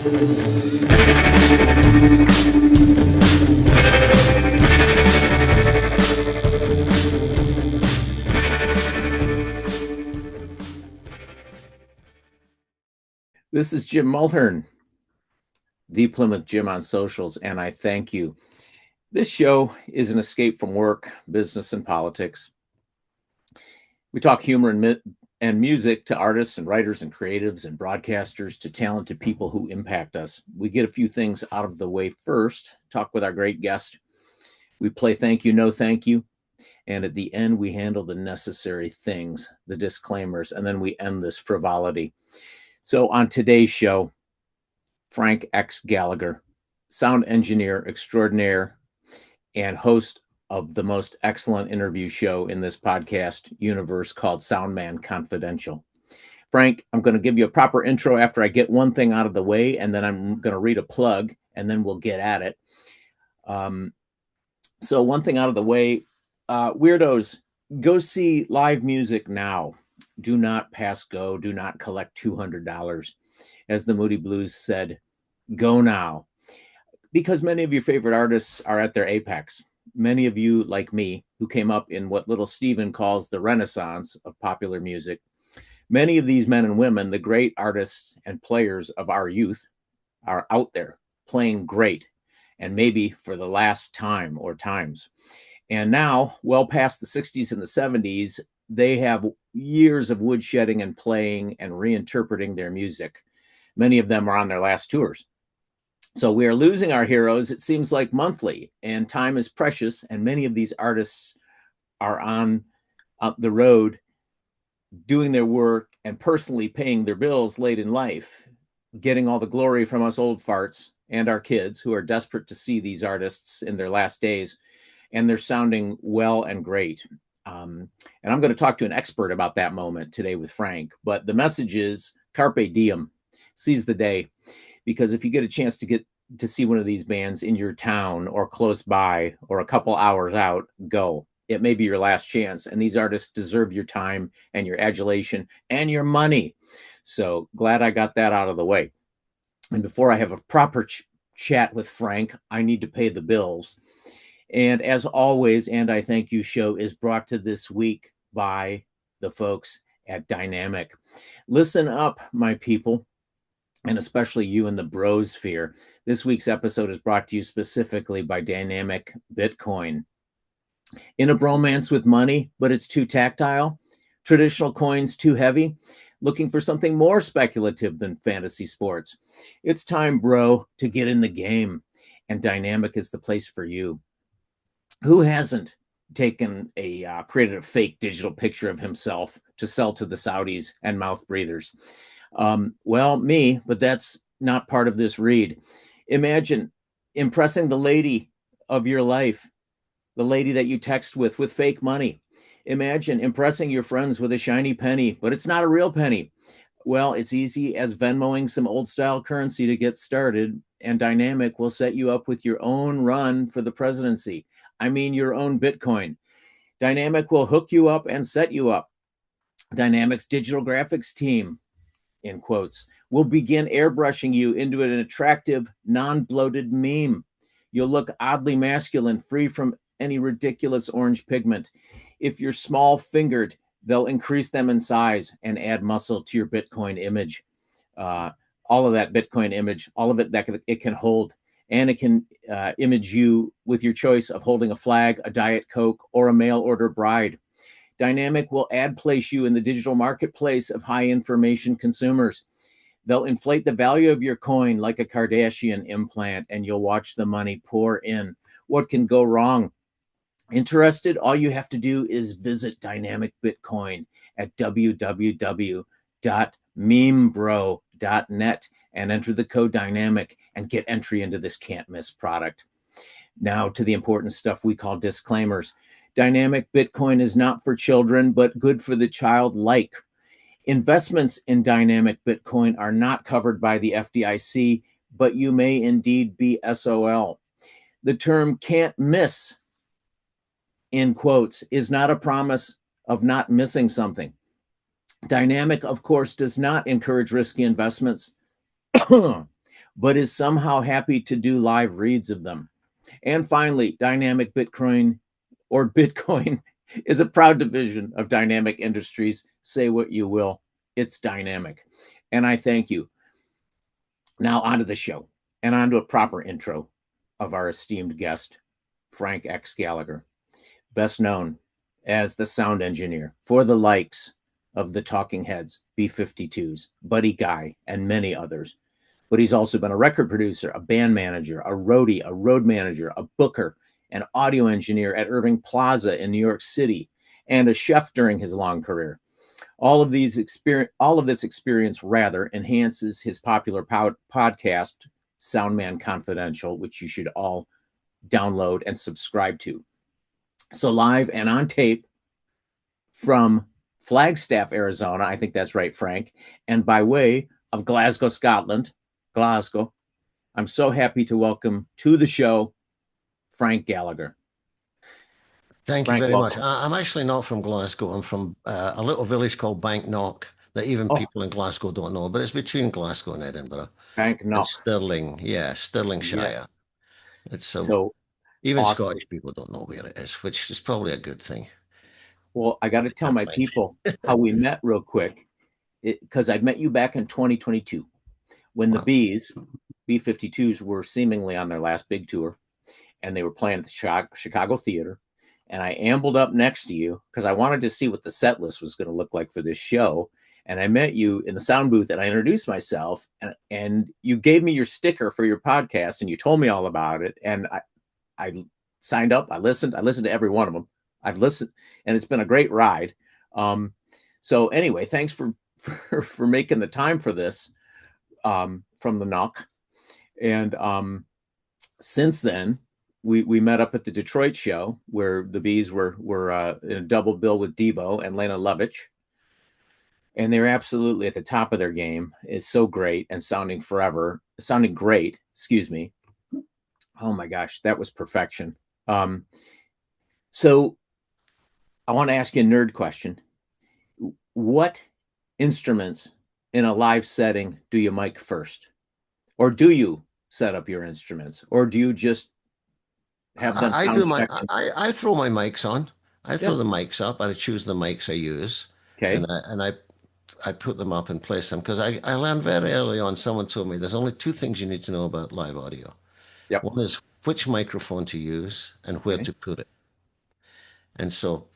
This is Jim Mulhern, the Plymouth Jim on socials, and I thank you. This show is an escape from work, business, and politics. We talk humor and music to artists and writers and creatives and broadcasters to talented people who impact us. We get a few things out of the way first, talk with our great guest. We play thank you, no thank you. And at the end, we handle the necessary things, the disclaimers, and then we end this frivolity. So on today's show, Frank X Gallagher, sound engineer extraordinaire and host of the most excellent interview show in this podcast universe called Soundman Confidential. Frank, I'm going to give you a proper intro after I get one thing out of the way, and then I'm going to read a plug, and then we'll get at it. So one thing out of the way, weirdos, go see live music now. Do not pass go. Do not collect $200. As the Moody Blues said, go now. Because many of your favorite artists are at their apex. Many of you, like me, who came up in what little Steven calls the Renaissance of popular music. Many of these men and women, the great artists and players of our youth, are out there playing great, and maybe for the last time or times. And now, well past the 60s and the 70s, they have years of woodshedding and playing and reinterpreting their music. Many of them are on their last tours. So we are losing our heroes, it seems like monthly, and time is precious. And many of these artists are on the road doing their work and personally paying their bills late in life, getting all the glory from us old farts and our kids who are desperate to see these artists in their last days. And they're sounding well and great. And I'm going to talk to an expert about that moment today with Frank. But the message is carpe diem, seize the day. Because if you get a chance to get to see one of these bands in your town or close by or a couple hours out, go. It may be your last chance. And these artists deserve your time and your adulation and your money. So glad I got that out of the way. And before I have a proper chat with Frank, I need to pay the bills. And as always, And I Thank You show is brought to this week by the folks at Dynamic. Listen up, my people, and especially you in the brosphere. This week's episode is brought to you specifically by Dynamic Bitcoin. In a bromance with money, but it's too tactile, traditional coins too heavy, looking for something more speculative than fantasy sports. It's time, bro, to get in the game, and Dynamic is the place for you. Who hasn't created a fake digital picture of himself to sell to the Saudis and mouth breathers? Well, me, but that's not part of this read. Imagine impressing the lady of your life, the lady that you text with fake money. Imagine impressing your friends with a shiny penny, but it's not a real penny. Well, it's easy as Venmoing some old style currency to get started, and Dynamic will set you up with your own run for the presidency. I mean, your own Bitcoin. Dynamic will hook you up and set you up. Dynamic's digital graphics team, in quotes, will begin airbrushing you into an attractive, non-bloated meme. You'll look oddly masculine, free from any ridiculous orange pigment. If you're small-fingered, they'll increase them in size and add muscle to your Bitcoin image. All of that Bitcoin image, all of it that it can hold. And it can image you with your choice of holding a flag, a Diet Coke, or a mail-order bride. Dynamic will ad place you in the digital marketplace of high information consumers. They'll inflate the value of your coin like a Kardashian implant, and you'll watch the money pour in. What can go wrong? Interested? All you have to do is visit Dynamic Bitcoin at www.memebro.net and enter the code Dynamic and get entry into this can't miss product. Now to the important stuff we call disclaimers. Dynamic Bitcoin is not for children, but good for the childlike. Investments in Dynamic Bitcoin are not covered by the FDIC, but you may indeed be SOL. The term can't miss, in quotes, is not a promise of not missing something. Dynamic, of course, does not encourage risky investments but is somehow happy to do live reads of them. And finally, Dynamic Bitcoin or Bitcoin is a proud division of Dynamic Industries. Say what you will, it's dynamic. And I thank you. Now, on to the show and on to a proper intro of our esteemed guest, Frank X Gallagher, best known as the sound engineer for the likes of the Talking Heads, B-52s, Buddy Guy, and many others. But he's also been a record producer, a band manager, a roadie, a road manager, a booker, an audio engineer at Irving Plaza in New York City, and a chef during his long career. All of this experience rather enhances his popular podcast, Soundman Confidential, which you should all download and subscribe to. So live and on tape from Flagstaff, Arizona, I think that's right, Frank, and by way of Glasgow, Scotland, Glasgow, I'm so happy to welcome to the show Frank Gallagher. Thank you Frank, very much. welcome. I'm actually not from Glasgow. I'm from a little village called Banknock that even Oh, people in Glasgow don't know, but it's between Glasgow and Edinburgh Frank and Knock. Stirling. Yeah, Yes. Stirlingshire. It's So even awesome. Scottish people don't know where it is, which is probably a good thing. Well, I got to tell I my find. people how we met real quick, because I met you back in 2022 when the Wow. Bees, B-52s, were seemingly on their last big tour, and they were playing at the Chicago Theater. And I ambled up next to you because I wanted to see what the set list was going to look like for this show. And I met you in the sound booth, and I introduced myself, and you gave me your sticker for your podcast, and you told me all about it. And I signed up. I listened to every one of them. I've listened, and it's been a great ride. So anyway, thanks for making the time for this, from the knock. And since then, we met up at the Detroit show where the Bees were in a double bill with Devo and Lene Lovich, and they're absolutely at the top of their game. It's so great and sounding great. Excuse me. Oh my gosh, that was perfection. So I want to ask you a nerd question. What instruments in a live setting do you mic first? Or do you set up your instruments? Or do you just have them I sound do my checked? I throw my mics on. I throw Yeah. the mics up. I choose the mics I use, and Okay. I put them up and place them because I learned very early on. Someone told me there's only two things you need to know about live audio. Yep. One is which microphone to use and where Okay. to put it. And so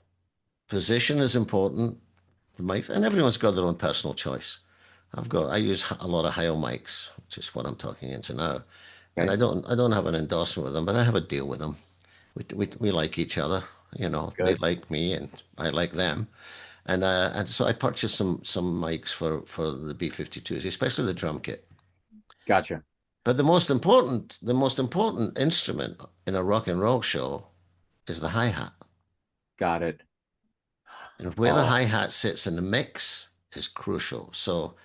position is important. The mics, and everyone's got their own personal choice. I use a lot of Heil mics, which is what I'm talking into now. And Okay. I don't have an endorsement with them, but I have a deal with them. We like each other, you know. They Good. like me, and I like them. And so I purchased some mics for the B-52s, especially the drum kit. Gotcha. But the most important instrument in a rock and roll show is the hi-hat. Got it. And where the Oh, hi-hat sits in the mix is crucial. So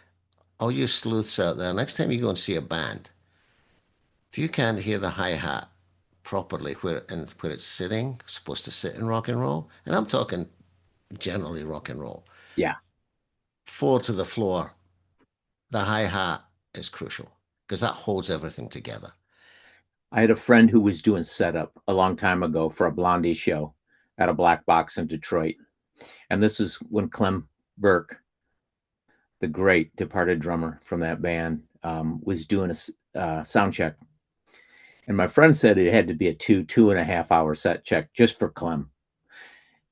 all you sleuths out there, next time you go and see a band, if you can't hear the hi-hat properly where it's sitting, supposed to sit in rock and roll, and I'm talking generally rock and roll, yeah. four to the floor, the hi-hat is crucial because that holds everything together. I had a friend who was doing setup a long time ago for a Blondie show at a black box in Detroit. And this was when Clem Burke, the great departed drummer from that band, was doing a sound check. And my friend said it had to be a 2.5 hour set check just for Clem,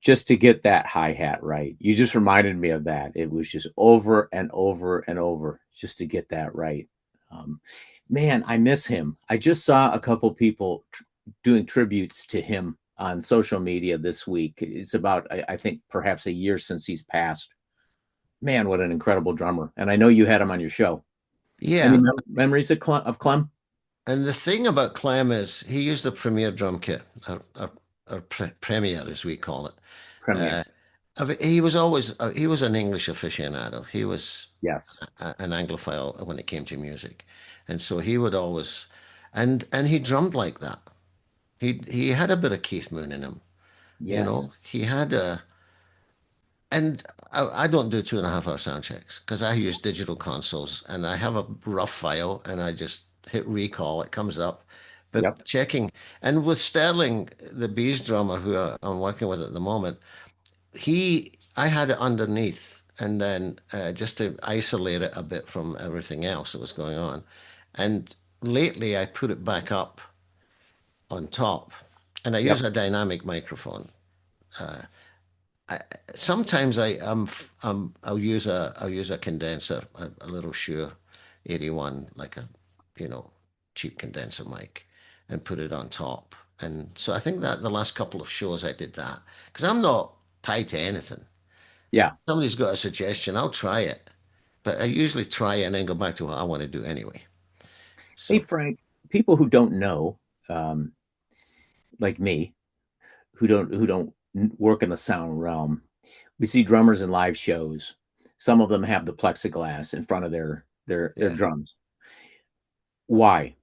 just to get that hi-hat right. You just reminded me of that. It was just over and over and over just to get that right. Man, I miss him. I just saw a couple people doing tributes to him on social media this week. It's about, I think, perhaps a year since he's passed. Man, what an incredible drummer. And I know you had him on your show. Any Yeah. memories of Clem? And the thing about Clem is he used a Premier drum kit, or Premier as we call it. Premier. Uh, he was always he was an English aficionado. He was Yes. an Anglophile when it came to music, and so he would always, and he drummed like that. He had a bit of Keith Moon in him, you know. Yes. He had a, and I don't do 2.5 hour sound checks because I use digital consoles and I have a rough file and I just hit recall, it comes up. Yep. But checking, and with Sterling, the Bees drummer who I'm working with at the moment, I had it underneath, and then just to isolate it a bit from everything else that was going on. And lately, I put it back up on top, and I use Yep. a dynamic microphone. Sometimes I'll use a condenser, a little Shure 81, like a you know cheap condenser mic, and put it on top. And so I think that the last couple of shows I did that because I'm not tied to anything. Yeah. Somebody's got a suggestion, I'll try it, but I usually try it and then go back to what I want to do anyway. Hey, So Frank, people who don't know, um, like me, who don't work in the sound realm, we see drummers in live shows. Some of them have the plexiglass in front of their yeah, drums. Why?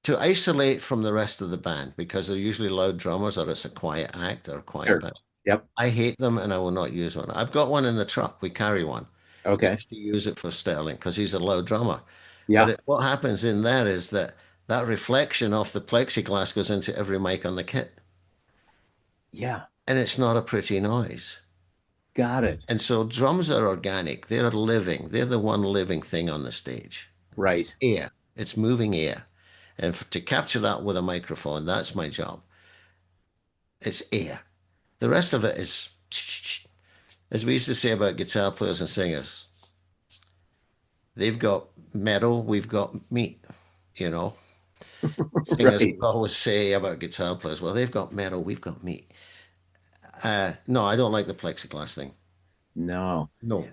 to isolate from the rest of the band because they're usually loud drummers or it's a quiet act or a quiet Sure. band. Yep. I hate them and I will not use one. I've got one in the truck. We carry one. We Okay. used to use it for Sterling because he's a loud drummer. But Yeah. what happens in there is that that reflection off the plexiglass goes into every mic on the kit, Yeah. and it's not a pretty noise. Got it. And so drums are organic. They're living. They're the one living thing on the stage. It's Right. air. It's moving air. And to capture that with a microphone, that's my job. It's air. The rest of it is, as we used to say about guitar players and singers, they've got metal, we've got meat, you know. Singers Right. would always say about guitar players, well, they've got metal, we've got meat. No, I don't like the plexiglass thing. No. No.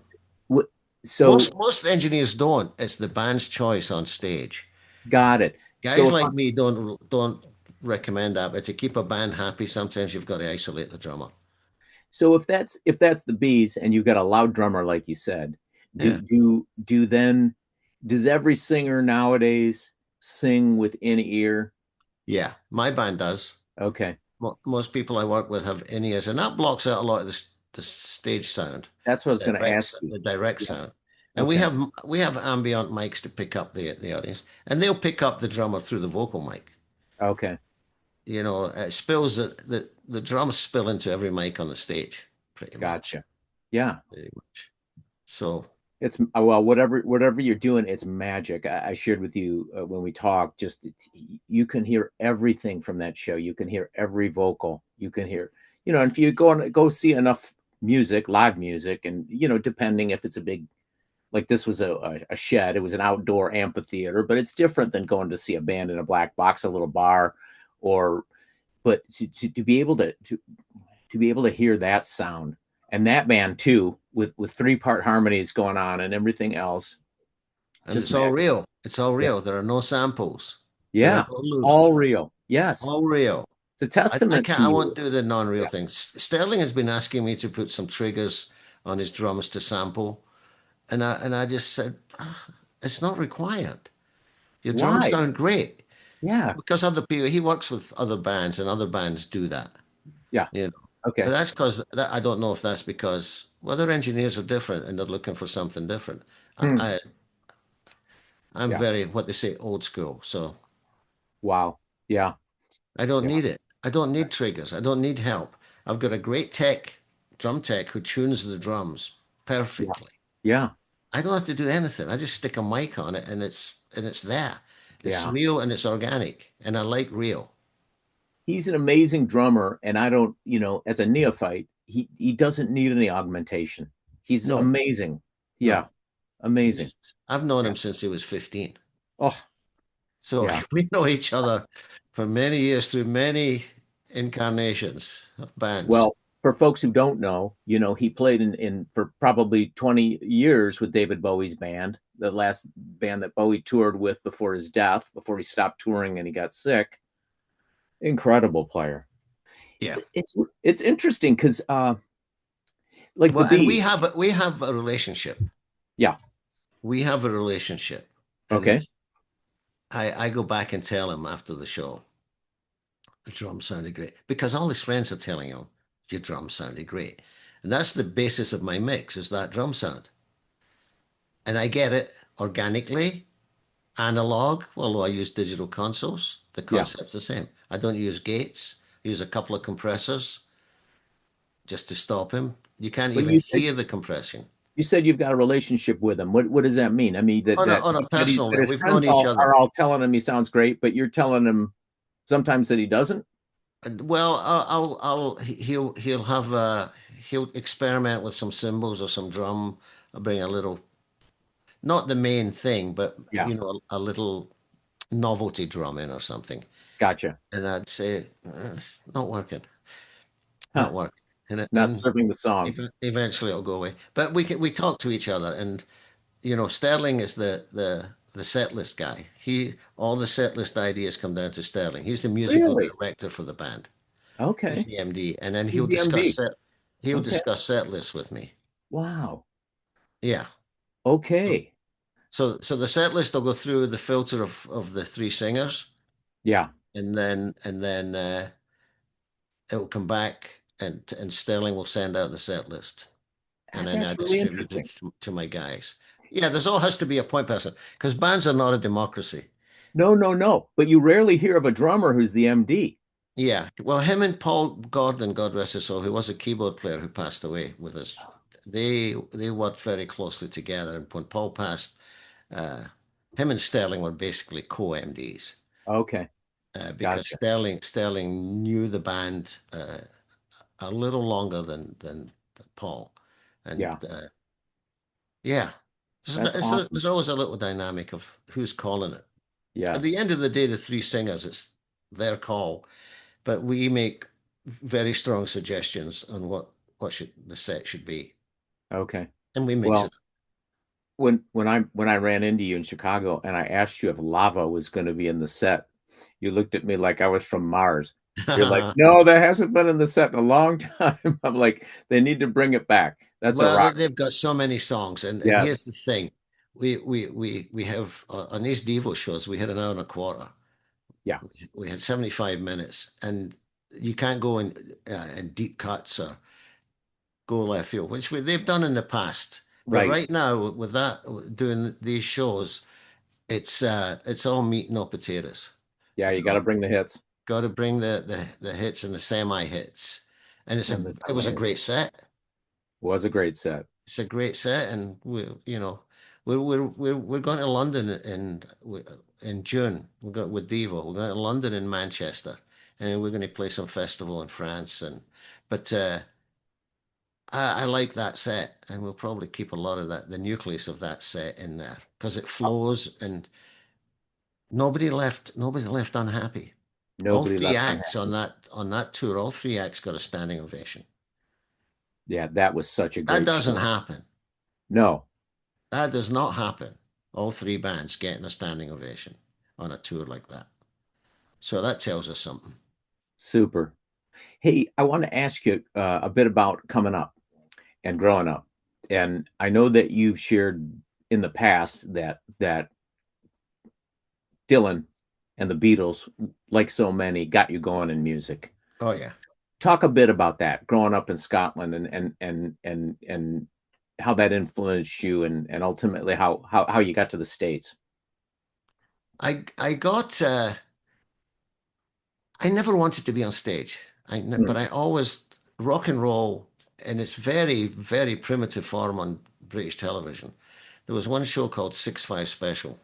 What, so Most engineers don't. It's the band's choice on stage. got it. So Guys if I, like me don't recommend that, but to keep a band happy, sometimes you've got to isolate the drummer. so if that's the bees and you've got a loud drummer like you said, Yeah. do then does every singer nowadays sing with in ear? Yeah. My band does. Okay. Most people I work with have in-ears, and that blocks out a lot of the stage sound, That's what I was going to ask you. the direct Yeah. sound. And Okay. we have ambient mics to pick up the audience, and they'll pick up the drummer through the vocal mic. Okay. You know, it spills the drums spill into every mic on the stage, Gotcha. Yeah. pretty much. So It's well, whatever you're doing, it's magic. I shared with you when we talked. Just you can hear everything from that show. You can hear every vocal. You can hear, and if you go see enough music, live music, and depending if it's a big like this was a shed, it was an outdoor amphitheater, but it's different than going to see a band in a black box, a little bar, or but to be able to be able to hear that sound and that band too with three-part harmonies going on and everything else and just it's all magic. real. It's all Yeah, real. There are no samples. There are yeah, no loops. all real. Yes, All real. it's a I testament can't. to I won't you. do the non-real Yeah, thing. Sterling has been asking me to put some triggers on his drums to sample, and I just said, "Ah, it's not required. Your drums why? sound great Yeah, because other people. He works with other bands, and other bands do that. yeah, You know, but okay. that's because that I don't know if that's because well, their engineers are different and they're looking for something different. I, Hmm. I I'm Yeah, very what they say old school, so wow. Yeah, I don't yeah, need it. I don't need triggers. I don't need help. I've got a great drum tech, who tunes the drums yeah, perfectly. yeah, I don't have to do anything. I just stick a mic on it and it's there. It's yeah. real and it's organic, and I like real. He's an amazing drummer, and I don't, as a neophyte, he doesn't need any augmentation. He's No, amazing. Yeah, no. amazing. I've known Yeah. him since he was 15. Oh, So yeah. we know each other for many years through many incarnations of bands. Well, for folks who don't know, he played in for probably 20 years with David Bowie's band, the last band that Bowie toured with before his death, before he stopped touring and he got sick. Incredible player. It's Yeah. it's it's interesting because like the Well, and Bees. we have a relationship. Yeah. We have a relationship. And Okay. I go back and tell him after the show, the drums sounded great. Because all his friends are telling him, your drums sounded great. And that's the basis of my mix, is that drum sound. And I get it organically. analog, although I use digital consoles. The Yeah. concept's the same. I don't use gates. I use a couple of compressors just to stop him. You can't But even hear the compression. you said you've got a relationship with him. What does that mean? I mean On a that, personal that level, his we've known friends each all other. are all telling him he sounds great, but you're telling him sometimes that he doesn't. Well, he'll have he'll experiment with some cymbals or some drum. I'll bring a little, not the main thing, but Yeah. a little novelty drum in or something. Gotcha. And I'd say it's not working, Huh. not working, Not serving the song. eventually it'll go away. But we talk to each other, and Sterling is the set list guy. He all the set list ideas come down to Sterling. He's the musical Really? director for the band. He's Okay. the MD, and then He's the MD. he'll Okay. discuss set lists with me. Wow. Yeah. Okay. So the set list will go through the filter of the three singers, Yeah. and then it will come back, and Sterling will send out the set list, and then I That's really distribute interesting. it to my guys. Yeah, there's all has to be a point person because bands are not a democracy. No, no, no. But you rarely hear of a drummer who's the MD. Yeah, well, him and Paul Gordon, God rest his soul, who was a keyboard player who passed away with us, they worked very closely together. And when Paul passed, uh, him and Sterling were basically co-MDs Okay. because Gotcha. Sterling knew the band a little longer than Paul, and Yeah. yeah, That's awesome. there's always a little dynamic of who's calling it. At the Yes. end of the day, the three singers, it's their call, but we make very strong suggestions on what should the set should be, Okay. and we mix it. Well, when I ran into you in Chicago and I asked you if lava was going to be in the set, you looked at me like I was from Mars. You're like, no, that hasn't been in the set in a long time. I'm like, they need to bring it back. That's a Well, rock. they've got so many songs, and Yes. here's the thing: we have on these Devo shows we had an hour and a quarter. Yeah. We had 75 minutes, and you can't go in deep cuts or go left field, which they've done in the past. But Right. right now, with that doing these shows, it's all meat no potatoes. Yeah. You got to bring the hits Got to bring the hits and the semi hits, and and the it was semi a hits. great set. Was a great set. It's a great set, and we're going to London in June. We're going with Devo. We're going to London and Manchester, and we're going to play some festival in France. But I like that set, and we'll probably keep a lot of the nucleus of that set in there because it flows, and nobody left unhappy. All Nobody three left acts unhappy. on that tour, all three acts got a standing ovation. Yeah, that was such a That great doesn't show. happen. No, That does not happen. All three bands getting a standing ovation on a tour like that. So that tells us something. super. Hey, I want to ask you a bit about coming up and growing up. And I know that you've shared in the past that Dylan and the Beatles, like so many, got you going in music. Oh yeah. Talk a bit about that, growing up in Scotland and how that influenced you and ultimately how you got to the States. I got I never wanted to be on stage. But Mm. I always rock and roll in its very, very primitive form on British television. There was one show called 6-5 Special,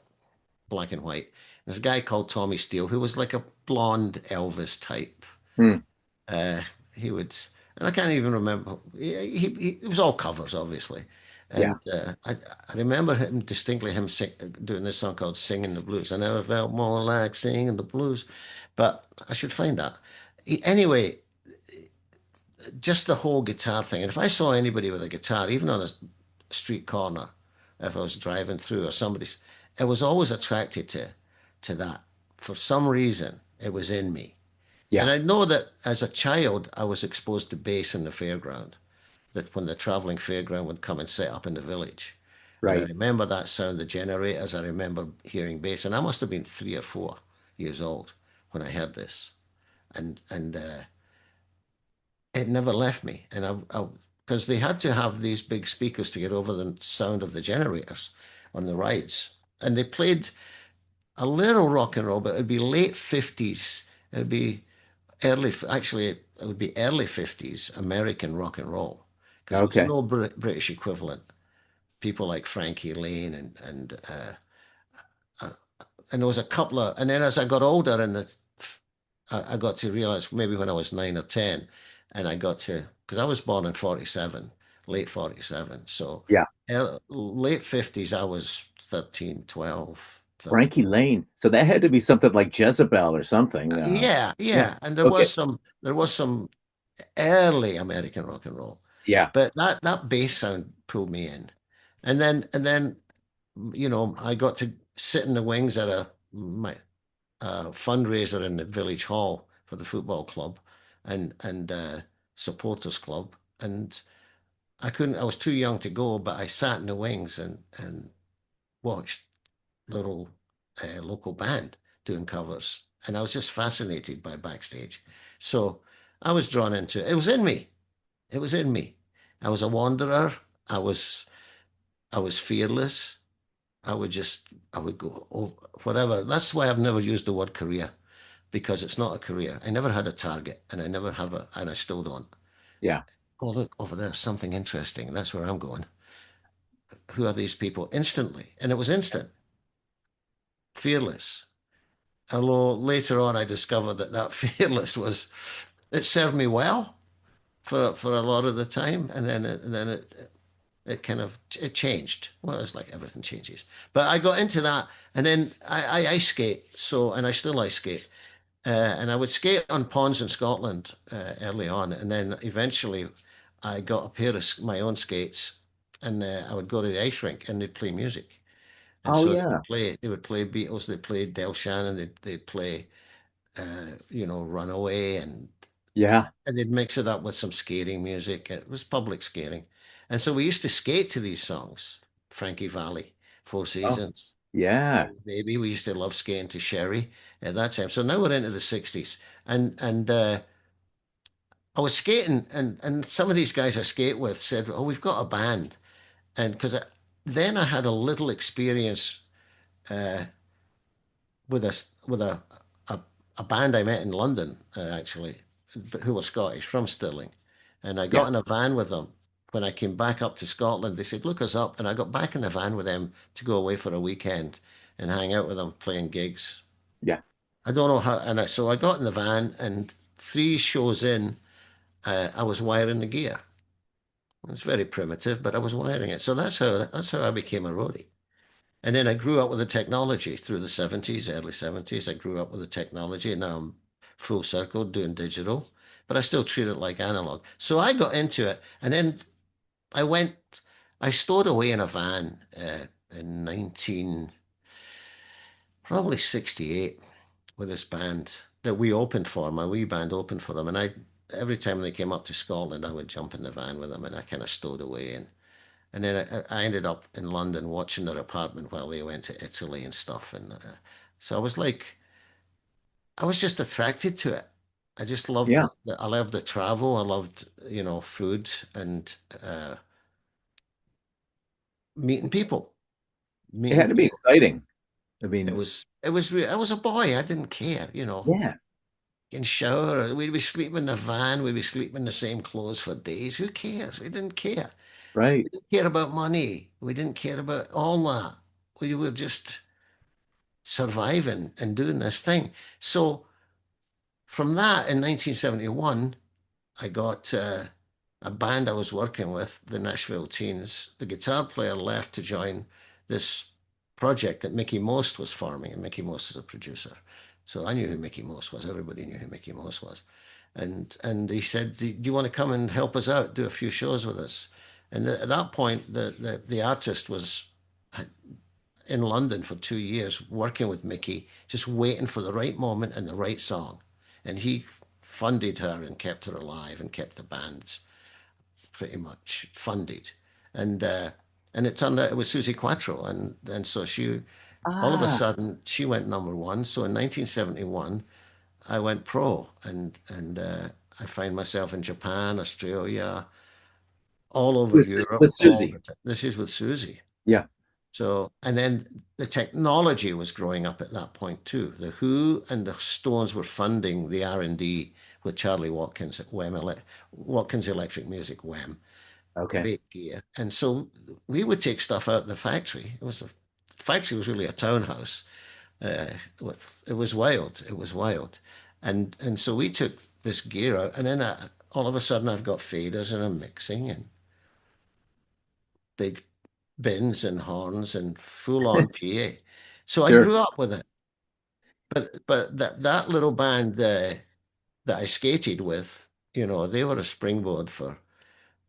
black and white. There's a guy called Tommy Steele who was like a blonde Elvis type. Mm. Uh, he would, and I can't even remember. It was all covers, obviously. Yeah, And I remember him distinctly doing this song called "Singing the Blues." I never felt more like singing the blues, but I should find that. Anyway, just the whole guitar thing. And if I saw anybody with a guitar, even on a street corner, if I was driving through or somebody's, I was always attracted to that. For some reason, it was in me. And yeah, I know that as a child, I was exposed to bass in the fairground, that when the traveling fairground would come and set up in the village. And I right. remember that sound, the generators. I remember hearing bass. And I must have been 3 or 4 years old when I heard this. And it never left me. And because they had to have these big speakers to get over the sound of the generators on the rides. And they played a little rock and roll, but it'd be late 50s. It'd be actually, it would be early 50s American rock and roll because there was Okay. no British equivalent. People like Frankie Lane uh, and there was a couple of, and then as I got older and I got to realize maybe when I was 9 or 10, and I got to, because I was born in 47, late 47. So Yeah. late 50s, I was 13, 12. Frankie Lane. So that had to be something like Jezebel or something. Yeah, Yeah. yeah. And Okay. there was some early American rock and roll, Yeah. but that bass sound pulled me in. And then, I got to sit in the wings at my fundraiser in the village hall for the football club and supporters club. And I was too young to go, but I sat in the wings and watched little local band doing covers. And I was just fascinated by backstage. So I was drawn into it. It was in me. It was in me. I was a wanderer. I was I was fearless. I would go over whatever. That's why I've never used the word career because it's not a career. I never had a target and and I still don't. Yeah. Oh, look over there, something interesting. That's where I'm going. Who are these people? Instantly. And it was instant, fearless. Although later on I discovered that fearless it served me well for a lot of the time. And then it kind of it changed. Well, it's like everything changes. But I got into that, and then I ice skate. So, and I still ice skate. And I would skate on ponds in Scotland early on, and then eventually I got a pair of my own skates, and I would go to the ice rink, and they'd play music. And Oh so yeah. they would play Beatles, they played Del Shannon, they'd play Runaway, Yeah. and they'd mix it up with some skating music. It was public skating. And so we used to skate to these songs. Frankie Valli, Four Oh Seasons, yeah. Hey Baby. We used to love skating to Sherry at that time. So now we're into the 60s. And I was skating, and some of these guys I skate with said, "Oh, we've got a band." And then I had a little experience uh, with a band I met in London, actually, who were Scottish from Stirling, and I Yeah. got in a van with them. When I came back up to Scotland, they said, "Look us up," and I got back in the van with them to go away for a weekend and hang out with them playing gigs. Yeah. I don't know how, so I got in the van, and 3 shows in, I was wiring the gear. It was very primitive, but I was wiring it. So that's how I became a roadie. And then I grew up with the technology through the 70s, early 70s. I grew up with the technology, and now I'm full circle doing digital, but I still treat it like analog. So I got into it, and then I went, I stowed away in a van in 19, probably 68, with this band that we opened for. My wee band opened for them. And every time they came up to Scotland, I would jump in the van with them, and I kind of stowed away. And then I ended up in London watching their apartment while they went to Italy and stuff. And so I was just attracted to it. I just loved Yeah. I loved the travel. I loved, food and meeting people, It meeting had to be people. exciting. I mean, I was a boy. I didn't care. yeah. In shower, we'd be sleeping in the van. We'd be sleeping in the same clothes for days. Who cares? We didn't care. Right. We didn't care about money. We didn't care about all that. We were just surviving and doing this thing. So from that in 1971, I got a band I was working with, the Nashville Teens. The guitar player left to join this project that Mickey Most was forming, and Mickey Most is a producer. So I knew who Mickey Most was. Everybody knew who Mickey Most was. And he said, "Do you want to come and help us out, do a few shows with us?" And at that point, the artist was in London for 2 years working with Mickey, just waiting for the right moment and the right song. And he funded her and kept her alive and kept the bands pretty much funded. And uh, and it turned out it was Susie Quattro, and so she all of a Ah, sudden she went number one. So in 1971, I went pro, and I find myself in Japan, Australia, all over with Europe, with all Susie. the time. This is with Susie. Yeah. So, and then the technology was growing up at that point too. The Who and the Stones were funding the R&D with Charlie Watkins at Watkins Electric Music, Wham, Okay. great gear. And so we would take stuff out of the factory. The factory was really a townhouse. It was wild. It was wild. And so we took this gear out, and then all of a sudden I've got faders and I'm mixing and big bins and horns and full on PA. So I Sure. grew up with it. But that little band that I skated with, they were a springboard for.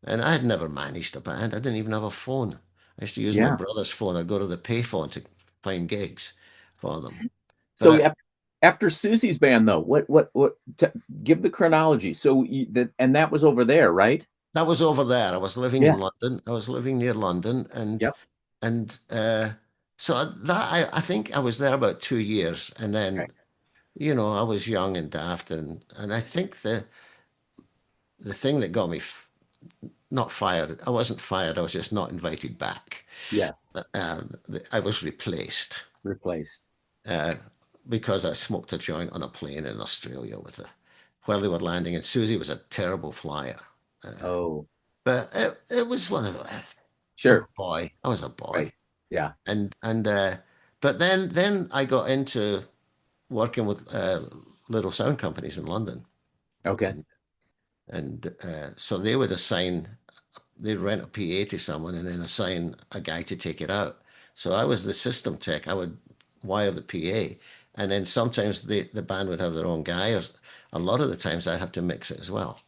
And I had never managed a band. I didn't even have a phone. I used to use my Yeah. brother's phone. I'd go to the payphone to find gigs for them. But So after Susie's band, though, give the chronology. So and that was over there, right? that was over there. I was living in Yeah. London. I was living near London, Yep. and so I think I was there about 2 years, and Okay. then I was young and daft, and I think the thing that got me not fired. I wasn't fired. I was just not invited back. Yes. I was replaced Replaced. uh, because I smoked a joint on a plane in Australia while they were landing, and Susie was a terrible flyer. Oh, But it was one of the. I'm a sure. boy. I was a Right. boy, Yeah. and but then I got into working with little sound companies in London, Okay. and so they'd rent a PA to someone and then assign a guy to take it out. So I was the system tech. I would wire the PA, and then sometimes the band would have their own guy. Or a lot of the times I'd have to mix it as well.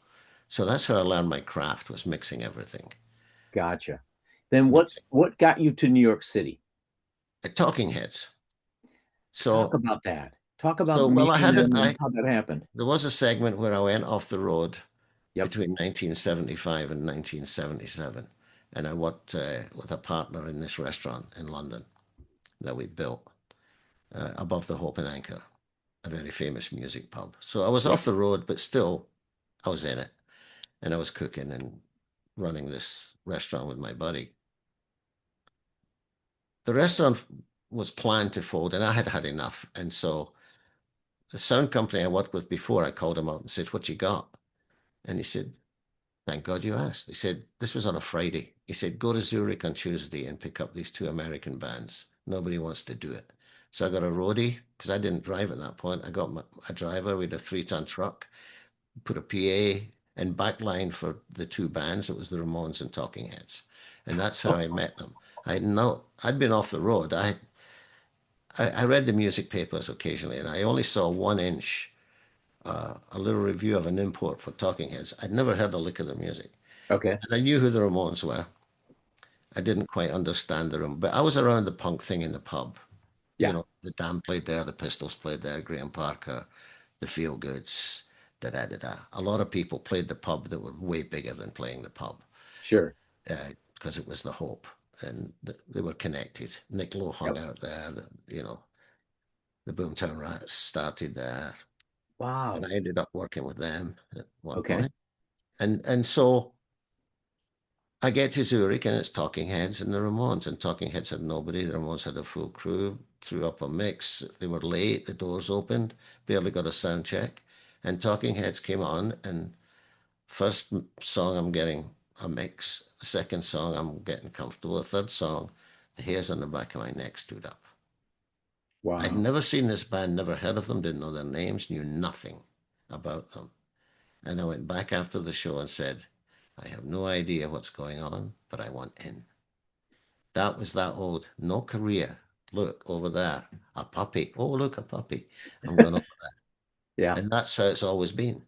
So that's how I learned my craft was mixing everything. Gotcha. Then Mixing what got you to New York City? Talking Heads. Talk So about that. Talk about well I meeting haven't them and I how that happened. there was a segment where I went off the road Yep. between 1975 and 1977, and I worked with a partner in this restaurant in London that we built above the Hope and Anchor, a very famous music pub. So I was Yep. off the road, but still I was in it, and I was cooking and running this restaurant with my buddy. The restaurant was planned to fold, and I had had enough. And so the sound company I worked with before, I called him up and said, "What you got?" And he said, "Thank God you asked." He said, "This was on a Friday." He said, "Go to Zurich on Tuesday and pick up these two American bands. Nobody wants to do it." So I got a roadie because I didn't drive at that point. I got a driver with a 3-ton truck, put a PA and backline for the two bands. It was the Ramones and Talking Heads. And that's how I met them. I'd been off the road. I read the music papers occasionally, and I only saw 1 inch, a little review of an import for Talking Heads. I'd never heard a lick of their music. Okay. And I knew who the Ramones were. I didn't quite understand the room, but I was around the punk thing in the pub. Yeah. The Damned played there, the Pistols played there, Graham Parker, the Feel Goods, da da da da. A lot of people played the pub that were way bigger than playing the pub Sure. because it was the Hope, and they were connected. Nick Lowe hung Yep. out there. The Boomtown Rats started there, and Wow. I ended up working with them at one Okay. point. And so I get to Zurich and it's Talking Heads and the Ramones. And Talking Heads had nobody. The Ramones had a full crew, threw up a mix. They were late. The doors opened, barely got a sound check. And Talking Heads came on. And first song, I'm getting a mix. Second song, I'm getting comfortable. The third song, the hairs on the back of my neck stood up. I'd Wow. never seen this band, never heard of them, didn't know their names, knew nothing about them. And I went back after the show and said, "I have no idea what's going on, but I want in." That was that old, no career. Look over there, a puppy. Oh, look, a puppy. I'm going over Yeah. there. And that's how it's always been.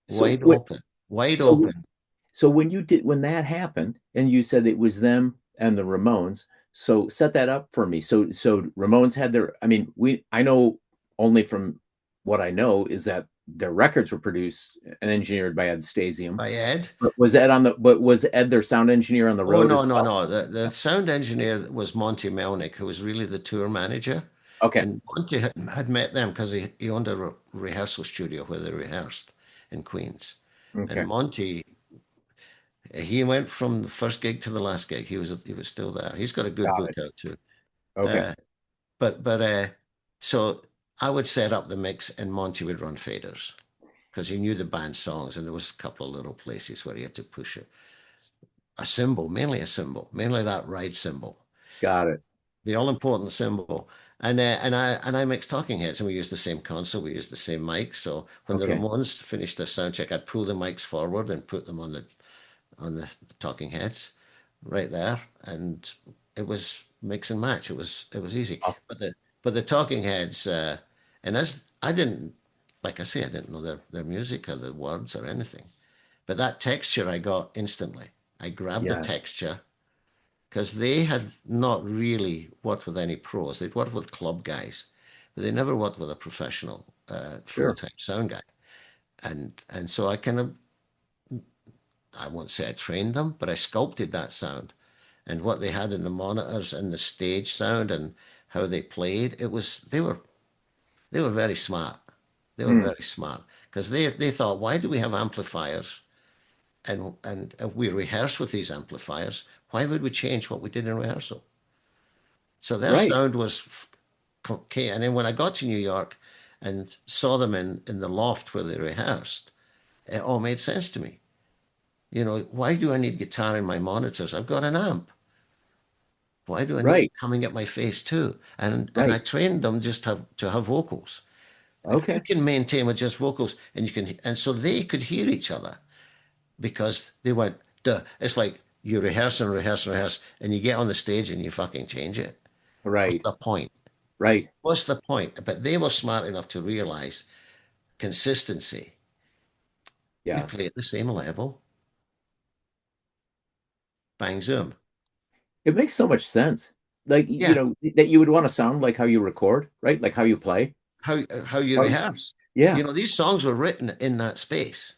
So Wide open, wide so open. so when that happened and you said it was them and the Ramones, so set that up for me. So Ramones had I mean, I know only from what I know is that their records were produced and engineered by Ed Stasium. By Ed. But was Ed their sound engineer on the Oh, road no, as no, well? no. The sound engineer was Monty Melnick, who was really the tour manager. Okay. And Monty had met them because he owned a rehearsal studio where they rehearsed in Queens. And Okay. Monty He went from the first gig to the last gig. He was still there. He's got a good Got book it. out too. Okay. Uh, but so I would set up the mix and Monty would run faders because he knew the band songs and there was a couple of little places where he had to push a cymbal, mainly a cymbal, mainly that ride cymbal, Got it. the all important cymbal. And I mixed Talking Heads, and we used the same console, we used the same mic. So when the Okay. Ramones finished their sound check, I'd pull the mics forward and put them on the Talking Heads right there, and it was mix and match. It was easy. Oh, But the Talking Heads, and as I didn't, like I say, I didn't know their music or the words or anything. But that texture I got instantly. I grabbed the yes. texture because they had not really worked with any pros. They'd worked with club guys, but they never worked with a professional Sure. full-time sound guy. And so I kind of, I won't say I trained them, but I sculpted that sound and what they had in the monitors and the stage sound and how they played. They were very smart. They were Mm, very smart because they thought, why do we have amplifiers and we rehearse with these amplifiers? Why would we change what we did in rehearsal? So their right. sound was okay. And then when I got to New York and saw them in the loft where they rehearsed, it all made sense to me. Why do I need guitar in my monitors? I've got an amp. Why do I need it Right. coming at my face too? And I Right. trained them just to have vocals. If you Okay. can maintain with just vocals and so they could hear each other because they went, duh. It's like you rehearse and rehearse and rehearse, and you get on the stage and you fucking change it. What's Right. the point? Right. What's the point? But they were smart enough to realize consistency. We Yes. play at the same level. Bang zoom. It makes so much sense. Like, Yeah. that you would want to sound like how you record, right? Like how you play. How you Oh, rehearse. yeah. These songs were written in that space.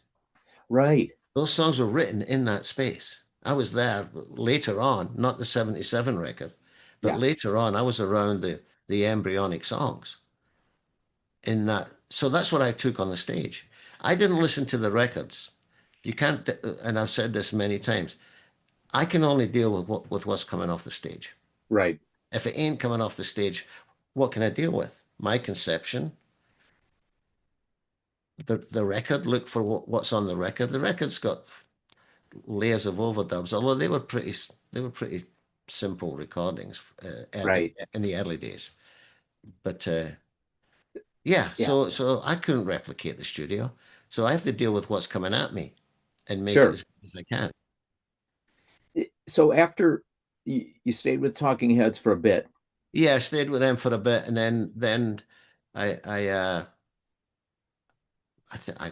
Right. Those songs were written in that space. I was there later on, not the 77 record, but Yeah. later on, I was around the embryonic songs in that. So that's what I took on the stage. I didn't listen to the records. You can't, and I've said this many times, I can only deal with what's coming off the stage. Right. If it ain't coming off the stage, what can I deal with? My conception, the record, look for what's on the record. The record's got layers of overdubs, although they were pretty simple recordings Right. in the early days. But yeah, Yeah. so I couldn't replicate the studio, so I have to deal with what's coming at me and make it Sure. as good as I can. So after you stayed with Talking Heads for a bit. Yeah, I stayed with them for a bit, and then I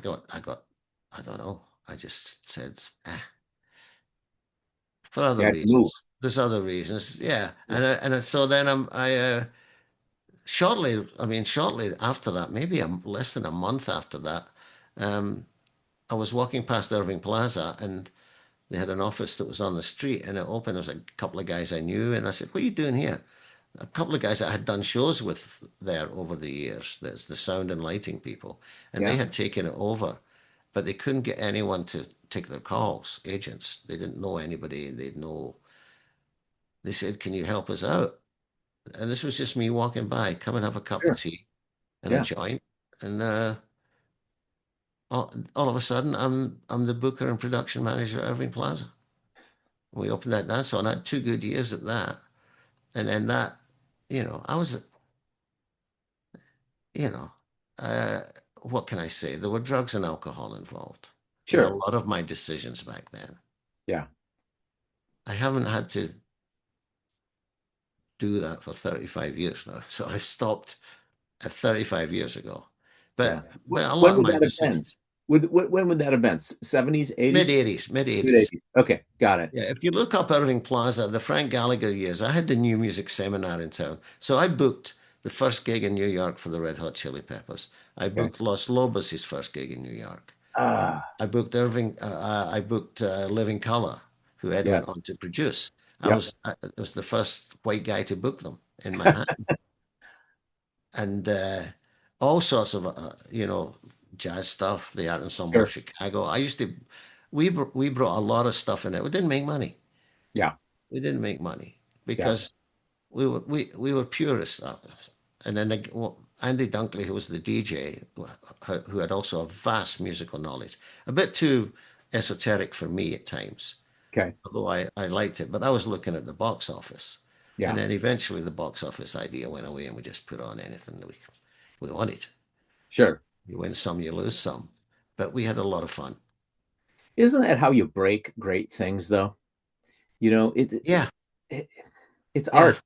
got I don't know. I just said for You other had to move. reasons. There's other reasons, yeah. Yeah. So then shortly after that, maybe less than a month after that, um, I was walking past Irving Plaza and they had an office that was on the street and it opened. There was a couple of guys I knew, and I said, "What are you doing here?" A couple of guys that I had done shows with there over the years. That's the sound and lighting people, and they Yeah. had taken it over, but they couldn't get anyone to take their calls. Agents, they didn't know anybody. They'd know. They said, "Can you help us out?" And this was just me walking by. Come and have a cup of Sure. tea and a Yeah. joint, and all of a sudden, I'm the booker and production manager at Irving Plaza. We opened that dance hall, and I had 2 good years at that. And then that, I was, you know, uh, what can I say? There were drugs and alcohol involved in a Sure. lot of my decisions back then. Yeah. I haven't had to do that for 35 years now. So I've stopped at 35 years ago. Yeah. But a lot When of would my that have been? decisions, When would that have been? 70s, mid 80s, 80s, mid mid 80s. 80s. Okay, got it. Yeah, if you look up Irving Plaza, the Frank Gallagher years, I had the new music seminar in town. So I booked the first gig in New York for the Red Hot Chili Peppers. I Okay. booked Los Lobos' first gig in New York. Ah, I booked Living Color, who Ed went yes. on to produce. Yep. I was the first white guy to book them in Manhattan. And all sorts of, jazz stuff, the Art Ensemble of Sure. Chicago. we brought a lot of stuff in it. We didn't make money. Yeah. We didn't make money Yeah. because we were purists. And then Andy Dunkley, who was the DJ, who had also a vast musical knowledge, a bit too esoteric for me at times, Okay. although I liked it. But I was looking at the box office. And Yeah. then eventually the box office idea went away and we just put on anything that we wanted. Sure. You win some, you lose some. But we had a lot of fun. Isn't that how you break great things, though? You know, Yeah, it, it's yeah. art.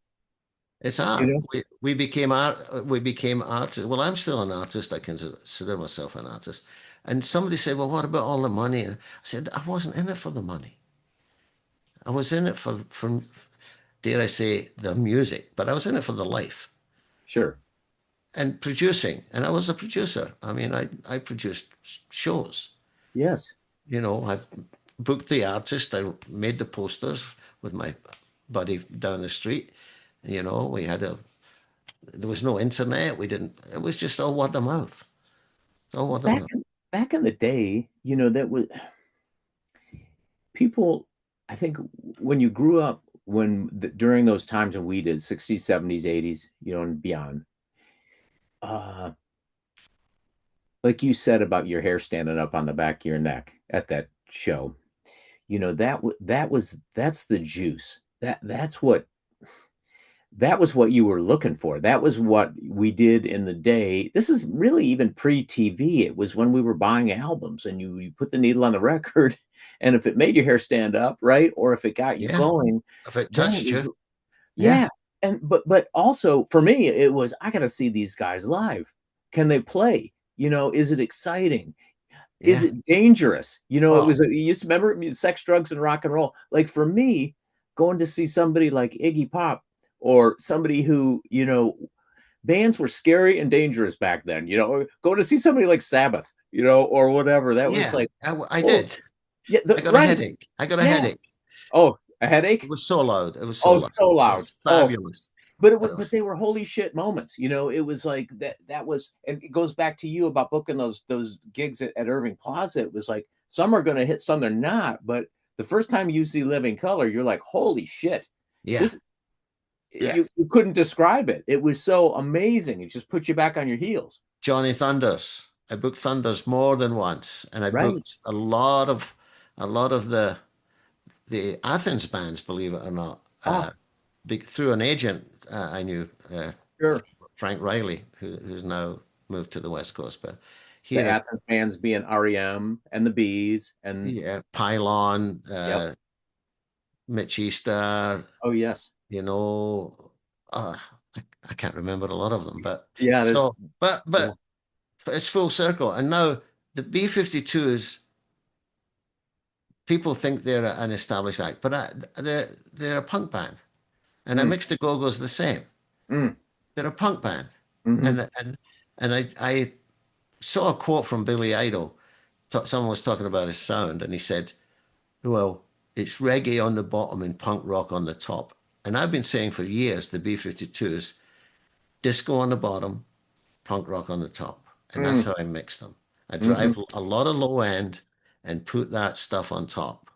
It's You art. know, We became art. We became artists. Well, I'm still an artist. I consider myself an artist. And somebody said, "Well, what about all the money?" And I said, "I wasn't in it for the money. I was in it for dare I say, the music, but I was in it for the life sure. and producing. And I was a producer. I mean, I produced shows. Yes. I've booked the artist. I made the posters with my buddy down the street. We had there was no internet. We didn't. It was just all word of mouth. All word of Back mouth. back in the day, that was people. I think when you grew up, during those times when we did 60s, 70s, 80s, and beyond, uh, like you said about your hair standing up on the back of your neck at that show, that's the juice. That was what you were looking for. That was what we did in the day. This is really even pre-TV. It was when we were buying albums and you put the needle on the record, and if it made your hair stand up, right, or if it got you Yeah. going, If it then it touched was, you, yeah, yeah. And but also for me, it was, I got to see these guys live. Can they play? Is it exciting? Is yeah. it dangerous? It Well, was, you used to remember sex, drugs, and rock and roll. Like for me, going to see somebody like Iggy Pop, or somebody who, bands were scary and dangerous back then, or going to see somebody like Sabbath, or whatever. That was yeah, like, I oh, did. yeah, I got a right. headache. I got a Yeah. headache. Oh, a It headache. was so loud. It was so Oh, loud. so It loud. was Oh, fabulous. but But it but was, they were holy shit moments. It was like that was, and it goes back to you about booking those gigs at Irving Plaza. It was like some are going to hit, some they're not. But the first time you see Living Color, you're like, holy shit, yeah, this, yeah. you couldn't describe it. It was so amazing. It just put you back on your heels. Johnny Thunders. I booked Thunders more than once, and I Right. booked a lot of the Athens bands, believe it or not, Oh, through an agent I knew, sure. Frank Riley, who's now moved to the West Coast, but he The had a Athens bands being REM and the Bees and, yeah, Pylon, yep. Mitch Easter, Oh yes. you know, uh, I can't remember a lot of them, but Yeah, so, but yeah. but it's full circle, and now the B-52s, people think they're an established act, but they're a punk band, and I Mm, mix the Go-Go's the same. mm, They're a punk band, hmm. and I saw a quote from Billy Idol. Someone was talking about his sound, and he said, "Well, it's reggae on the bottom and punk rock on the top." And I've been saying for years the B-52s, disco on the bottom, punk rock on the top, and that's Mm, how I mix them. I hmm. drive a lot of low end and put that stuff on top,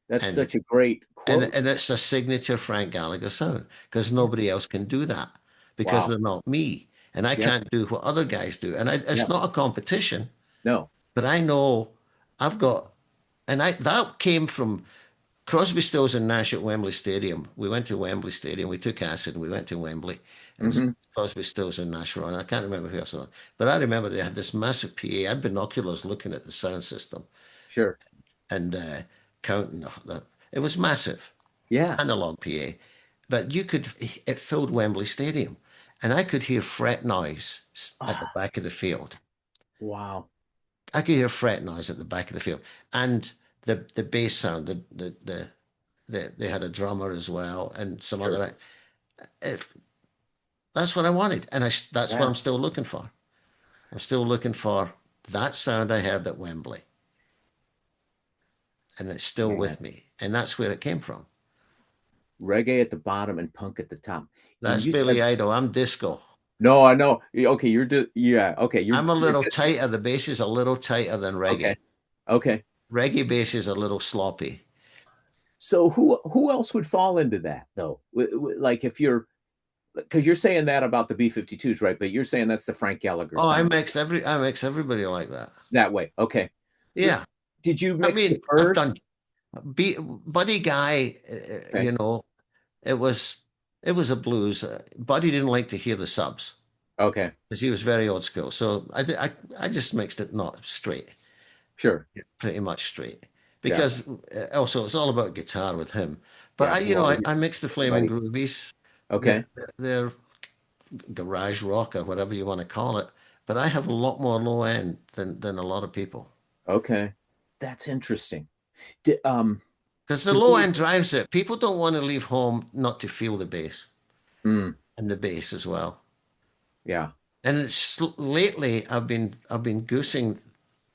That's and such a great and quote. and it's a signature Frank Gallagher sound because nobody else can do that because Wow. they're not me, and I Yes. can't do what other guys do. And it's Yep. not a competition, No. but I know I've got, and I that came from Crosby, Stills, and Nash at Wembley Stadium. We went to Wembley Stadium. We took acid and we went to Wembley, and Hmm. Crosby, Stills, and Nash were on. I can't remember who else was on, but I remember they had this massive PA. I had binoculars looking at the sound system Sure. and counting it was massive. Yeah. Analog PA, but it filled Wembley Stadium, and I could hear fret noise at the Ah, back of the field. wow. I could hear fret noise at the back of the field, and the bass sound. They had a drummer as well, and some Sure. other. If, that's what I wanted, and that's what Yeah. I'm still looking for. I'm still looking for that sound I heard at Wembley, and it's still Man. with me, and that's where it came from. Reggae at the bottom and punk at the top. And That's you said, Billy Idol. I'm disco. no, I know. Okay, yeah. Okay, I'm a little tighter. The bass is a little tighter than okay. reggae. Okay. reggae bass is a little sloppy. So who else would fall into that though? Like if you're because you're saying that about the B-52s, right? But you're saying that's the Frank Gallagher Oh, sound I mix everybody like that. that way. Okay. Yeah. Did you I mix the mean, I've first? done Buddy Guy, Okay. it was it was a blues. Buddy didn't like to hear the subs Okay. because he was very old school. So I just mixed it not straight, Sure. pretty much straight, Yeah. because also it's all about guitar with him. But Yeah. Well, I mixed the Flaming everybody. Groovies. Okay. They're garage rock or whatever you want to call it. But I have a lot more low end than a lot of people. Okay. That's interesting. Di- um, Because the because low end drives it. People don't want to leave home not to feel the bass mm, and the bass as well. yeah. And it's lately I've been goosing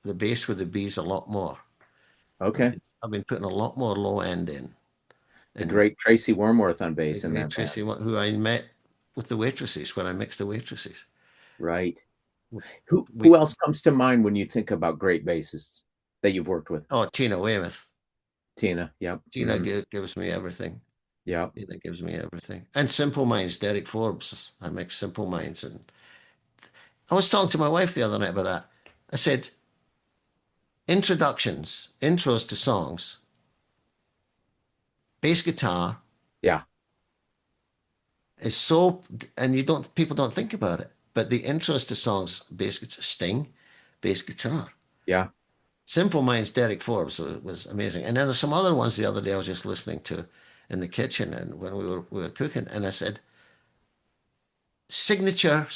the bass with the bees a lot more. Okay. I've been putting a lot more low end in. The And great Tracy Wormworth on the bass in great that band. Tracy, who I met with the waitresses when I mixed the waitresses. Right. Who We else comes to mind when you think about great bassists that you've worked with? Oh, Tina Weymouth. Tina. Yep. Tina gives me everything. Yep. Tina gives me everything. And Simple Minds, Derek Forbes. I mix Simple Minds. And I was talking to my wife the other night about that. I said, introductions, intros to songs, bass guitar Yeah. is so, and people don't think about it, but the intros to songs, bass guitar, Sting, bass guitar. Yeah. Simple Minds, Derek Forbes was amazing. And then there's some other ones the other day I was just listening to in the kitchen and when we were cooking, and I said, signature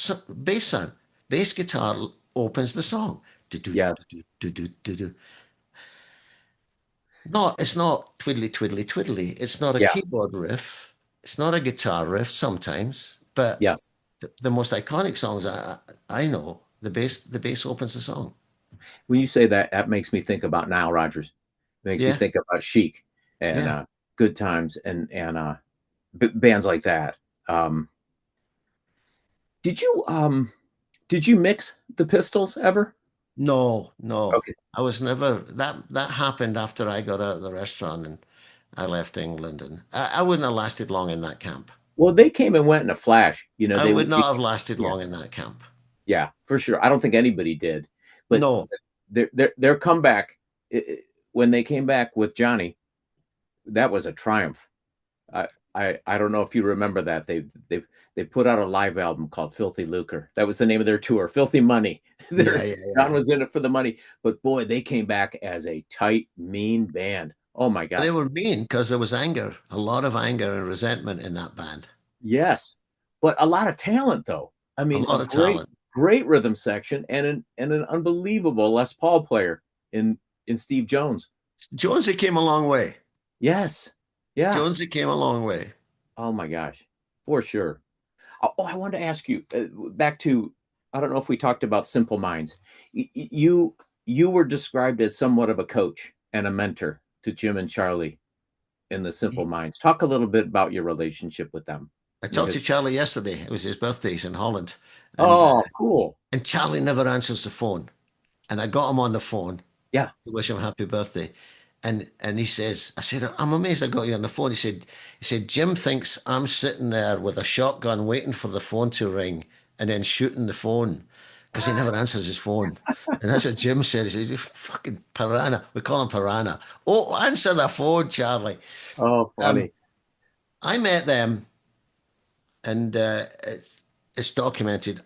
bass sound, bass guitar opens the song. Do, do, Yes. do, do, do, do, do. No, it's not twiddly, twiddly, twiddly. It's not a Yeah. keyboard riff. It's not a guitar riff sometimes, but Yes. the most iconic songs I know, the bass opens the song. When you say that, that makes me think about Nile Rodgers. It makes me Yeah, think about Chic and yeah. Good Times and bands like that. Um, did you did you mix the Pistols ever? No, no. Okay. I was never that happened after I got out of the restaurant and I left England and I wouldn't have lasted long in that camp. Well, they came and went in a flash. You know, I they would not have lasted yeah, long in that camp. yeah, for sure. I don't think anybody did, but No, their comeback when they came back with Johnny, that was a triumph. I, I don't know if you remember that they put out a live album called Filthy Lucre. That was the name of their tour, Filthy Money. yeah, their yeah, John yeah. was in it for the money, but boy, they came back as a tight, mean band. Oh my They gosh, were mean because there was anger, a lot of anger and resentment in that band. yes, but a lot of talent though. I A mean, a lot of great talent. great rhythm section and an unbelievable Les Paul player in Steve Jones. Jonesy came a long way. Yes, yeah. Jonesy came a long way. Oh my gosh, for sure. Oh, I wanted to ask you back to I don't know if we talked about Simple Minds. You were described as somewhat of a coach and a mentor to Jim and Charlie in the Simple Minds. Talk a little bit about your relationship with them. I Your talked to history. Charlie yesterday. It was his birthday. He's in Holland, Oh, cool. and Charlie never answers the phone. And I got him on the phone Yeah. to wish him happy birthday. And he says, I said, I'm amazed I got you on the phone. He said, Jim thinks I'm sitting there with a shotgun waiting for the phone to ring and then shooting the phone because he never answers his phone. And that's what Jim said. He said, you fucking piranha. We call him piranha. Oh, answer the phone, Charlie. Oh, Um, funny. I met them and it's documented.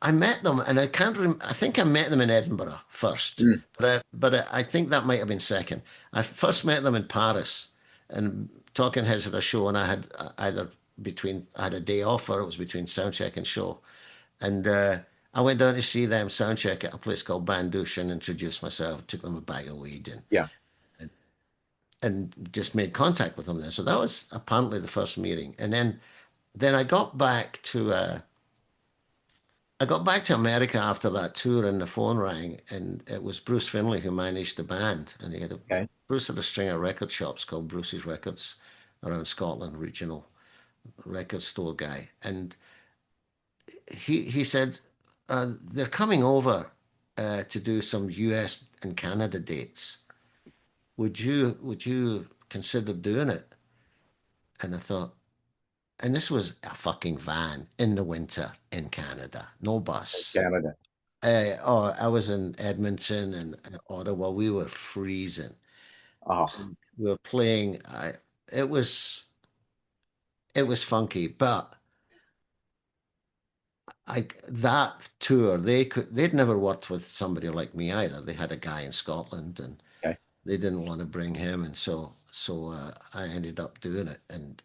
I met them, and I can't. I think I met them in Edinburgh first, Mm, but I think that might have been second. I first met them in Paris, and Talking Heads had a show, and I had either between I had a day off, or it was between soundcheck and show, and I went down to see them soundcheck at a place called Bandouche and introduced myself, took them a bag of weed, yeah. and just made contact with them there. So that was apparently the first meeting, and then I got back to America after that tour, and the phone rang, and it was Bruce Finley who managed the band, and Okay. Bruce had a string of record shops called Bruce's Records around Scotland, regional record store guy, and he said they're coming over to do some U.S. and Canada dates, would you consider doing it? And I thought, and this was a fucking van in the winter in Canada, no bus. Canada. Oh, I was in Edmonton and Ottawa. We were freezing. Oh, We were playing. It was it was funky, but that tour they'd never worked with somebody like me either. They had a guy in Scotland and okay. they didn't want to bring him, and I ended up doing it. And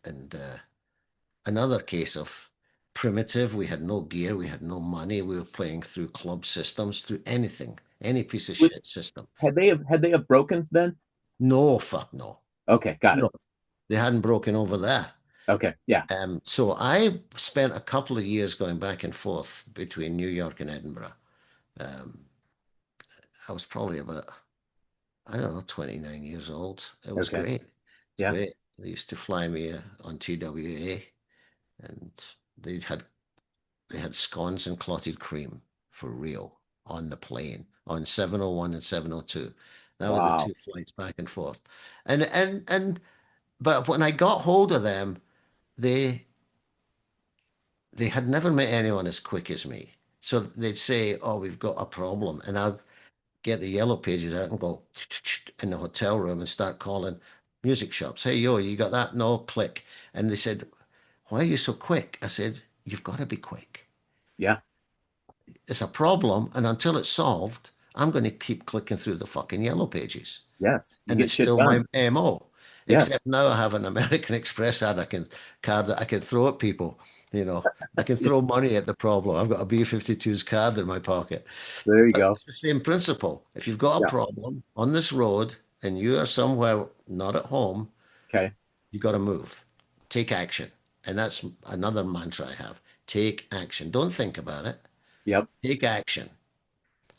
another case of primitive. We had no gear, we had no money. We were playing through club systems, through anything, any piece of Was- shit system. had they have broken then? No, fuck no, Okay, got it. no. They hadn't broken over there. Okay, yeah. So I spent a couple of years going back and forth between New York and Edinburgh. Um, I was probably about, I don't know, 29 years old. It was Okay, great. It's yeah. great. They used to fly me on TWA, and they had they had scones and clotted cream for real on the plane on 701 and 702. That was the Wow. two flights back and forth. And but when I got hold of them, they they had never met anyone as quick as me. So they'd say, "Oh, we've got a problem," and I'd get the yellow pages out and go in the hotel room and start calling music shops. Hey, yo, you got that? No, click. And they said, "Why are you so quick?" I said, "You've got to be quick. Yeah. It's a problem, and until it's solved, I'm going to keep clicking through the fucking yellow pages." Yes. You And get it's shit still my done. MO. Yes. Except now I have an American Express card that I can throw at people. You know, I can Yeah, throw money at the problem. I've got a B-52's card in my pocket. there you But go. it's the same principle. If you've got a Yeah. problem on this road and you are somewhere not at home, Okay. you got to move. Take action. And that's another mantra I have. Take action. Don't think about it. Yep. Take action.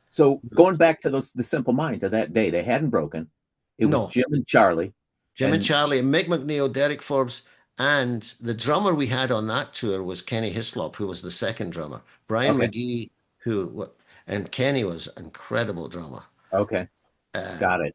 So going back to the Simple Minds of that day, they hadn't broken. It was No, Jim and Charlie, Jim and and Charlie, Mick McNeil, Derek Forbes, and the drummer we had on that tour was Kenny Hislop, who was the second drummer. Brian okay, McGee, and Kenny was an incredible drummer. okay, Uh, got it.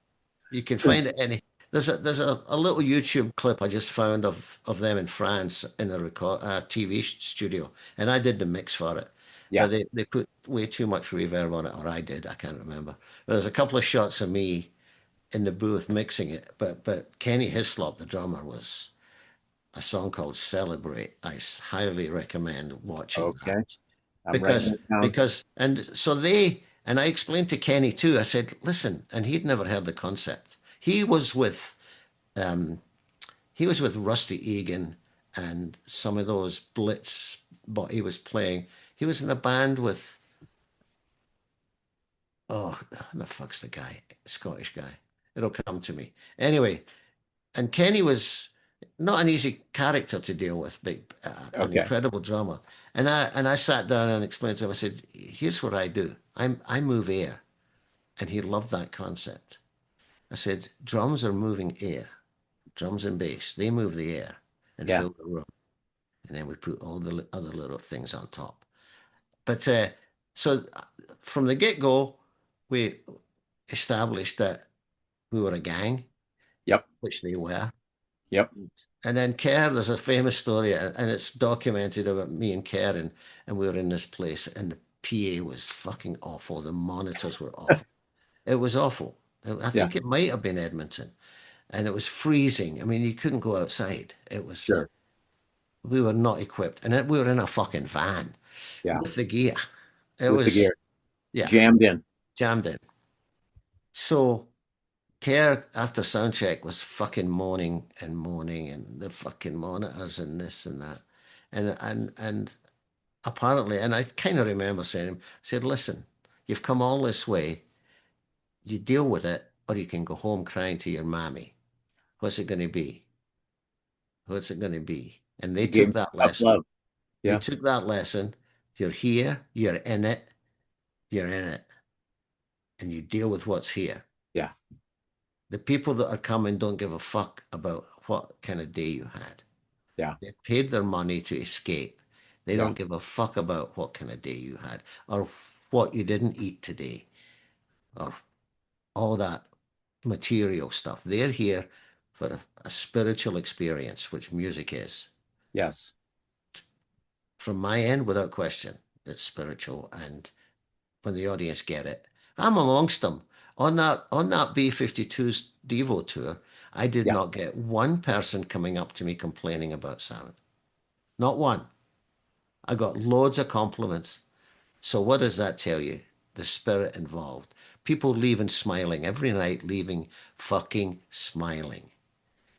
you can find it any. There's a little YouTube clip I just found of them in France in a TV studio, and I did the mix for it. Yeah. But they put way too much reverb on it, or I did, I can't remember. But there's a couple of shots of me in the booth mixing it. But Kenny Hislop, the drummer, was a song called Celebrate. I highly recommend watching Okay. that I'm writing because it down. and so they and I explained to Kenny too. I said, listen, and he'd never heard the concept. Um he was with Rusty Egan and some of those Blitz, but he was playing. He was in a band with, oh, the fuck's the guy? Scottish guy. It'll come to me. Anyway, and Kenny was not an easy character to deal with, but an Okay. incredible drummer. And I sat down and explained to him. I said, "Here's what I do. I move air," and he loved that concept. I said, "Drums are moving air. Drums and bass, they move the air and Yeah. fill the room, and then we put all the other little things on top." But so from the get-go, we established that we were a gang, Yep. which they were. Yep. And then Kerr, there's a famous story, and it's documented about me and Kerr, and we were in this place, and the PA was fucking awful. The monitors were awful. It was awful. I Yeah. think it might have been Edmonton, and it was freezing. I mean, you couldn't go outside. Sure. We were not equipped, and we were in a fucking van Yeah. with the gear. It With the was, gear yeah, jammed in. jammed in. So Kerr, after sound check, was fucking moaning and moaning, and the fucking monitors and this and that. And apparently, and I kind of remember saying to him, I said, listen, you've come all this way, you deal with it, or you can go home crying to your mammy. What's it going to be? What's it going to be? And they You gave took him some that tough lesson. love. They Yeah. took that lesson. You're here, you're in it, and you deal with what's here. Yeah. The people that are coming don't give a fuck about what kind of day you had. Yeah. They paid their money to escape. They Yeah. don't give a fuck about what kind of day you had or what you didn't eat today or all that. material stuff. They're here for a spiritual experience, which music is. Yes. From my end, without question, it's spiritual. And when the audience get it, I'm amongst them. On that B-52's Devo tour, I did Yeah. not get one person coming up to me complaining about sound. Not one. I got loads of compliments. So what does that tell you? The spirit involved. People leaving smiling every night, leaving fucking smiling.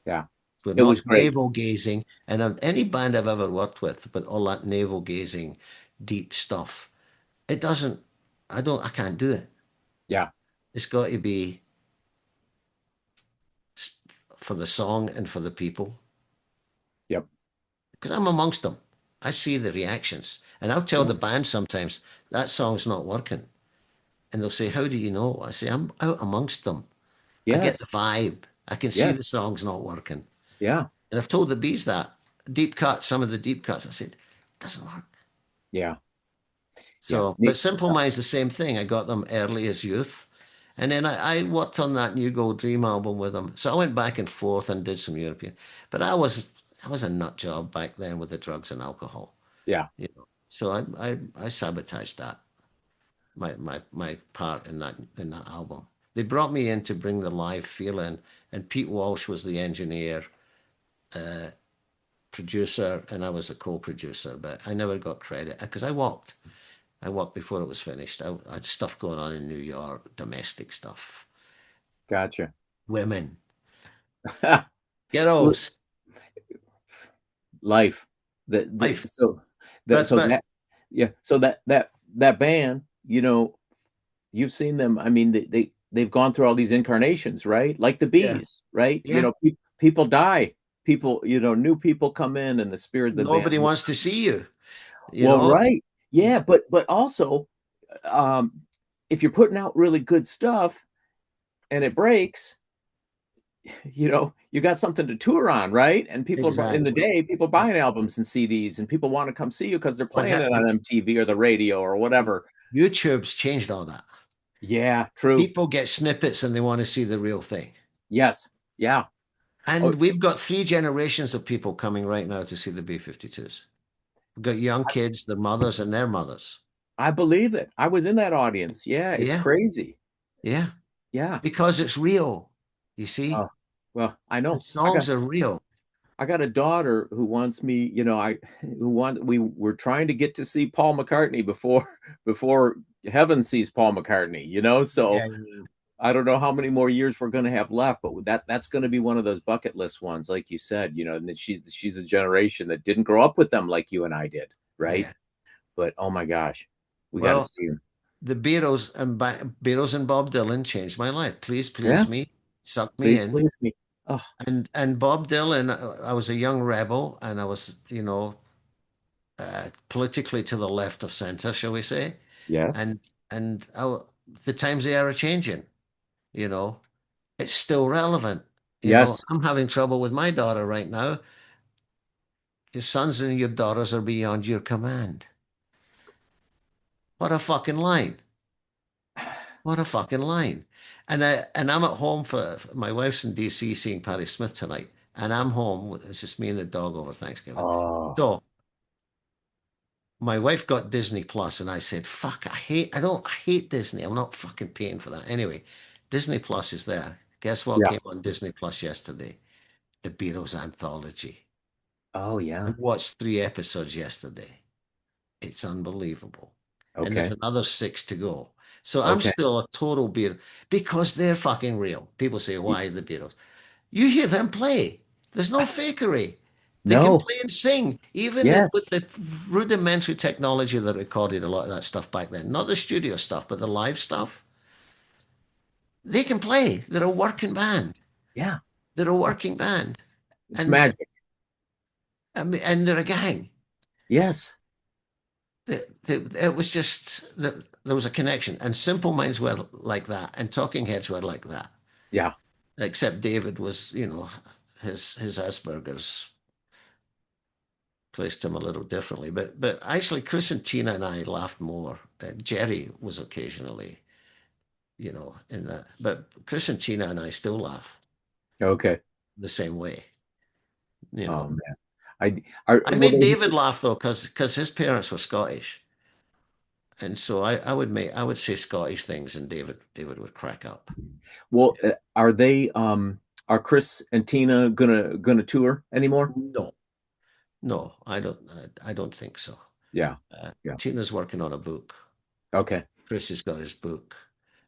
Yeah. We're It was not great. navel gazing. And on any band I've ever worked with all that navel gazing, deep stuff, it doesn't, I can't do it. Yeah. It's got to be for the song and for the people. Yep. Because I'm amongst them. I see the reactions. And I'll tell the Yes. band sometimes that song's not working. And they'll say, how do you know? I say, I'm out amongst them. I get the Yes. vibe. I can see the Yes. song's not working. Yeah. And I've told the bees that. Deep cuts, some of the deep cuts, I said, it doesn't work. Yeah. Yeah. So, but Simple Minds, the same thing. I got them early as youth. And then I worked on that New Gold Dream album with them. So I went back and forth and did some European. But I was a nut job back then with the drugs and alcohol. Yeah. So I sabotaged that, my part in that album. They brought me in to bring the live feel in, and Pete Walsh was the engineer, uh, producer, and I was the co-producer, but I never got credit because I walked. I walked before it was finished. I had stuff going on in New York, domestic stuff, Gotcha. women, L- girls, Life. The life. so that But so but that yeah. So that band, you've seen them. I mean, they've gone through all these incarnations, right? Like the yeah, bees, right? yeah. People die. People, new people come in, and the spirit of the Nobody band. wants to see you. You Well, know. right. Yeah, but also, um, if you're putting out really good stuff and it breaks, you got something to tour on, right? And people are in the Exactly. day, people buying albums and CDs, and people want to come see you because they're Well, playing it on MTV or the radio or whatever. YouTube's changed all that. Yeah, true. People get snippets and they want to see the real thing. Yes. Yeah. Oh, And we've got 3 generations of people coming right now to see the B-52s. We've got young kids, their mothers, and their mothers. I believe it. I was in that audience. Yeah, it's Yeah, crazy. yeah, Yeah. because it's real. You Oh, see, well, I the know. songs are real. I got a daughter who wants me, we were trying to get to see Paul McCartney before before heaven sees Paul McCartney, so Yeah, yeah. I don't know how many more years we're going to have left, but that's going to be one of those bucket list ones, like you said, and that she's a generation that didn't grow up with them like you and I did, right? Yeah. But oh my gosh, we got to Well, see him. the Beatles and Bob Dylan changed my life. Please, Yeah, please me, suck me please, in. please me. Oh, And Bob Dylan, I was a young rebel, and I was, politically to the left of center, shall we say? yes, And the times they are changing. You know, it's still relevant. yes, I'm having trouble with my daughter right now. Your sons and your daughters are beyond your command. What a fucking line. What a fucking line. And I'm at home for my wife's in DC seeing Patti Smith tonight. And I'm home it's just me and the dog over Thanksgiving. oh, So my wife got Disney Plus and I said, fuck, I hate Disney. I'm not fucking paying for that. Anyway, Disney Plus is there. Guess what yeah, came on Disney Plus yesterday? The Beatles anthology. oh I yeah, watched 3 episodes yesterday. It's unbelievable. And there's okay, another 6 to go. So I'm okay, still a total Beatle because they're fucking real. People say, why the Beatles? You hear them play. There's no fakery. They can no, play and sing, even with yes, the rudimentary technology that recorded a lot of that stuff back then. Not the studio stuff, but the live stuff. They can play. They're a working band. yeah, They're a working band. it's And magic. I mean, and they're a gang. Yes, It was just that there was a connection, and Simple Minds were like that, and Talking Heads were like that. yeah, Except David was, his Asperger's placed him a little differently. But actually, Chris and Tina and I laughed more. Jerry was occasionally, in that. But Chris and Tina and I still laugh Okay. the same way, you Oh know. man. I are I will made they David laugh though, because his parents were Scottish, and so I would say Scottish things, and David would crack up. well are they are Chris and Tina gonna tour anymore? No, no, I don't think so. Yeah. Yeah. Tina's working on a book. Okay. Chris has got his book.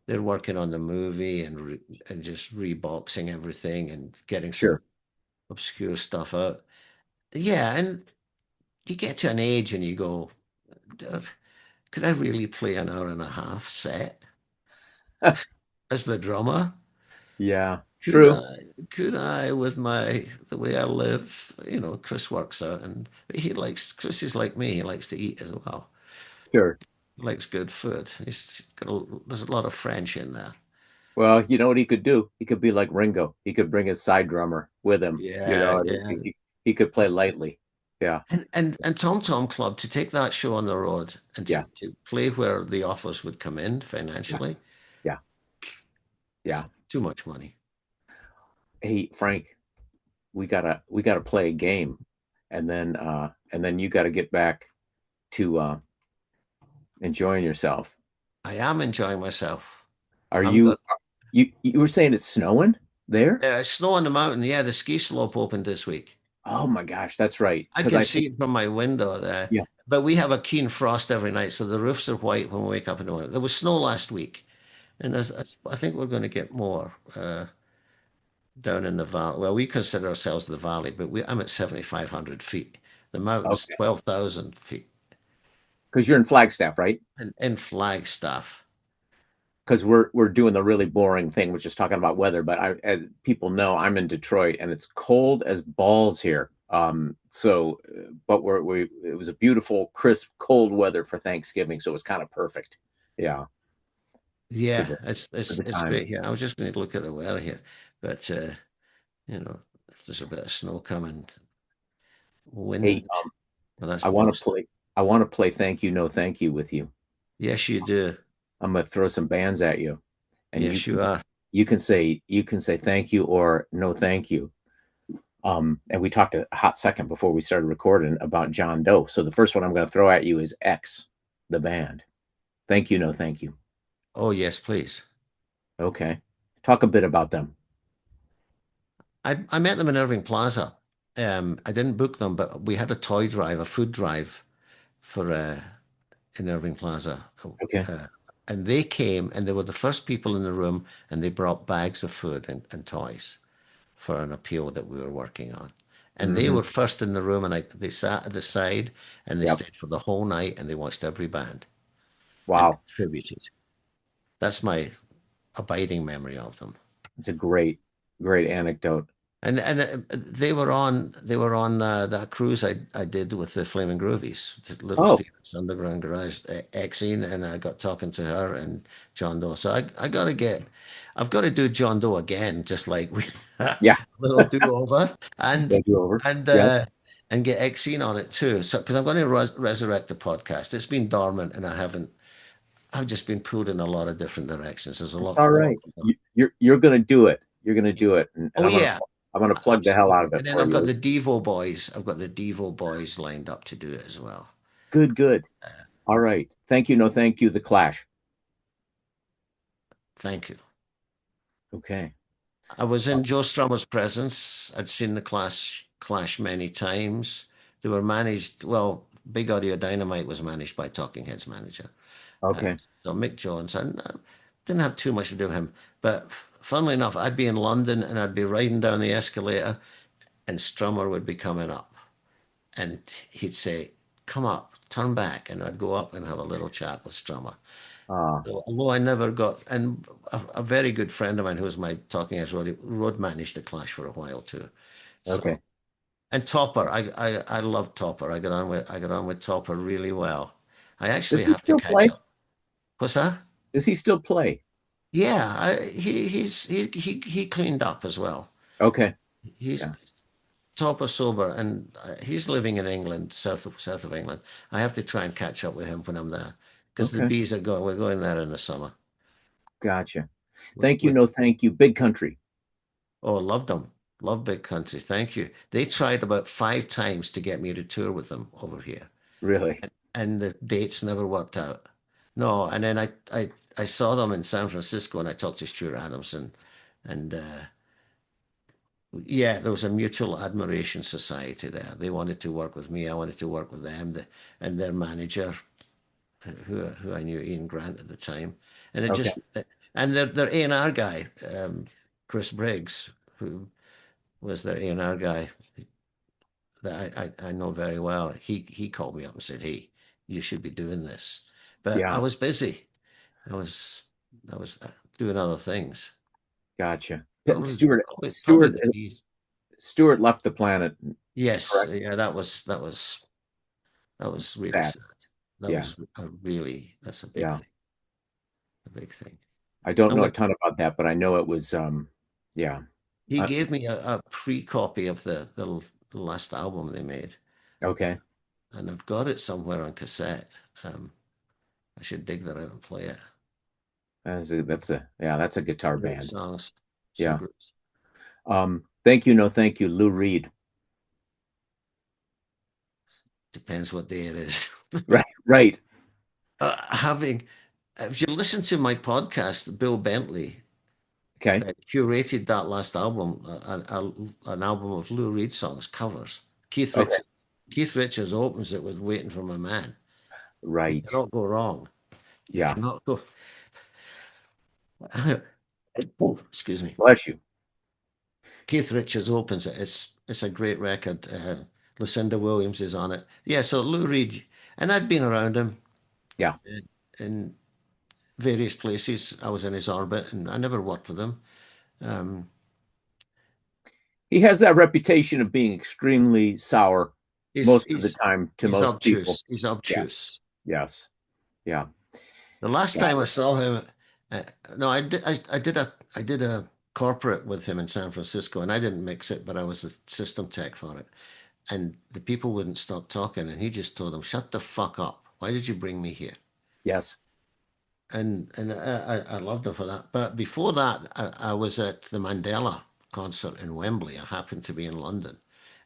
They're working on the movie and just reboxing everything and getting some Sure. obscure stuff out. Yeah, and you get to an age and you go, could I really play an hour and a half set as the drummer? Yeah. Could True. I with the way I live? Chris works out, and Chris is like me. He likes to eat as well. Sure. He likes good food. There's a lot of French in there. Well, you know what he could do? He could be like Ringo. He could bring his side drummer with him, Yeah, and yeah. he could play lightly. Yeah. And Tom Tom Club, to take that show on the road and to, Yeah. to play where the offers would come in Yeah. financially, Yeah. it's Yeah. too much money. Hey, Frank, we gotta play a game, and then you gotta get back to enjoying yourself. I am enjoying myself. Are I'm you got you were saying it's snowing there? snow on the mountain. Yeah, the ski slope opened this week. Oh my gosh, that's right. I Because can I think see it from my window there. yeah, But we have a keen frost every night, so the roofs are white when we wake up in the morning. There was snow last week, and I think we're going to get more down in the valley. Well, we consider ourselves the valley, but I'm at 7,500 feet. The mountain's okay. 12,000 feet. Because you're in Flagstaff, right? And in Flagstaff. Because we're doing the really boring thing, which is talking about weather. But as people know, I'm in Detroit, and it's cold as balls here. But we it was a beautiful, crisp, cold weather for Thanksgiving, so it was kind of perfect. Yeah, for Yeah, the it's for it's the it's time. great here. I was just going to look at the weather here, but if there's a bit of snow coming, Hey, wind, well, that's I want to most. play. I want to play Thank You, No Thank You with you. Yes, you do. I'm gonna throw some bands at you, and Yes, you are. you can say thank you or no thank you. And we talked a hot second before we started recording about John Doe. So the first one I'm going to throw at you is X, the band. Thank you, no thank you. Oh, yes, please. Okay, talk a bit about them. I met them in Irving Plaza. I didn't book them, but we had a toy drive, a food drive for in Irving Plaza. Okay. Uh, and they came and they were the first people in the room and they brought bags of food and toys for an appeal that we were working on. And they Hmm. were first in the room and they sat at the side and they Yep. stayed for the whole night and they watched every band and Wow, contributed. That's my abiding memory of them. it's a great anecdote. And they were on that cruise I did with the Flaming Groovies, the Little Oh, Steven's Underground Garage, Exene, and I got talking to her and John Doe. So I've got to do John Doe again, just like we a yeah. little do-over and Thank you over. and Yes. uh, and get Exene on it too. So because I'm going to resurrect the podcast, it's been dormant and I've just been pulled in a lot of different directions. There's a It's lot, all a lot right. going on. You're going to do it. You're going to do it, and Oh yeah, I'm gonna plug the hell out absolutely. of it And then for I've got you. the Devo boys. I've got the Devo boys lined up to do it as well. Good, good. Uh, All right. Thank you, no thank you. The Clash. Thank you. Okay. I was in Joe Strummer's presence. I'd seen the Clash many times. They were managed, well, Big Audio Dynamite was managed by Talking Heads manager. Okay. So Mick Jones, I didn't have too much to do with him. But funnily enough, I'd be in London and I'd be riding down the escalator and Strummer would be coming up. And he'd say, "Come up, turn back," and I'd go up and have a little chat with Strummer. So, although I never got, and a very good friend of mine who was my Talking Heads road managed the Clash for a while too. Okay. So, and Topper, I love Topper. I got on with Topper really well. I Does actually he have to still catch play? up. What's that? Does he still play? Yeah, he cleaned up as well. Okay. He's Yeah. Topper sober, and he's living in England, south of England. I have to try and catch up with him when I'm there because the Okay. bees are going. We're going there in the summer. Gotcha. with, Thank you, with no thank you. Big Country. oh, loved them. Love Big Country. Thank you. They tried about 5 times to get me to tour with them over here, Really? and the dates never worked out. No, and then I saw them in San Francisco, and I talked to Stuart Adamson, and yeah, there was a mutual admiration society there. They wanted to work with me. I wanted to work with them. And their manager, who I knew, Ian Grant at the time, and it Okay. just and their A&R guy, Chris Briggs, who was their A&R guy that I know very well. He called me up and said, "Hey, you should be doing this," but I Yeah. was busy. I was I was doing other things. Gotcha. Probably Stuart probably Stuart the keys. Stuart left the planet, Yes, correct? yeah, that was really Sad. sad. That Yeah. was a really that's Yeah. a big thing. I don't I'm know a gonna. ton about that, but I know it was yeah. He Uh, gave me a pre-copy of the last album they made, okay. and I've got it somewhere on cassette. I should dig that out and play it. That's a guitar Great band. songs, so Yeah. great. Thank you, no thank you, Lou Reed. Depends what day it is. Right, right. Having, if you listen to my podcast, Bill Bentley Okay. curated that last album, an album of Lou Reed songs, covers. Keith Okay. Richards, Keith Richards opens it with "Waiting for My Man." You Right. cannot go wrong. You Yeah. cannot go. Excuse me. Bless you. Keith Richards opens it. It's a great record. Lucinda Williams is on it. Yeah, so Lou Reed, and I'd been around him Yeah. in various places. I was in his orbit, and I never worked with him. Um, He has that reputation of being extremely sour he's most of the he's time to he's most people. obtuse. He's Yeah. obtuse. Yes. Yeah. The last Got time I it. saw him, no, I did a corporate with him in San Francisco, and I didn't mix it, but I was a system tech for it. And the people wouldn't stop talking, and he just told them, "Shut the fuck up! Why did you bring me here?" Yes. And I loved him for that. But before that, I was at the Mandela concert in Wembley. I happened to be in London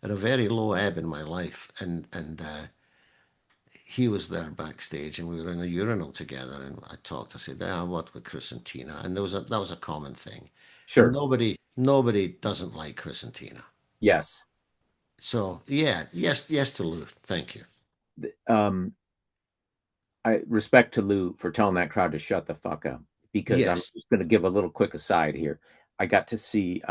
at a very low ebb in my life, and he was there backstage, and we were in a urinal together. And I talked. I said, "Yeah, I worked with Chris and Tina," and that was a common thing. And Sure. nobody doesn't like Chris and Tina. Yes. So yeah, yes to Lou. Thank you. Um, I respect to Lou for telling that crowd to shut the fuck up because I'm Yes. just going to give a little quick aside here. I got to see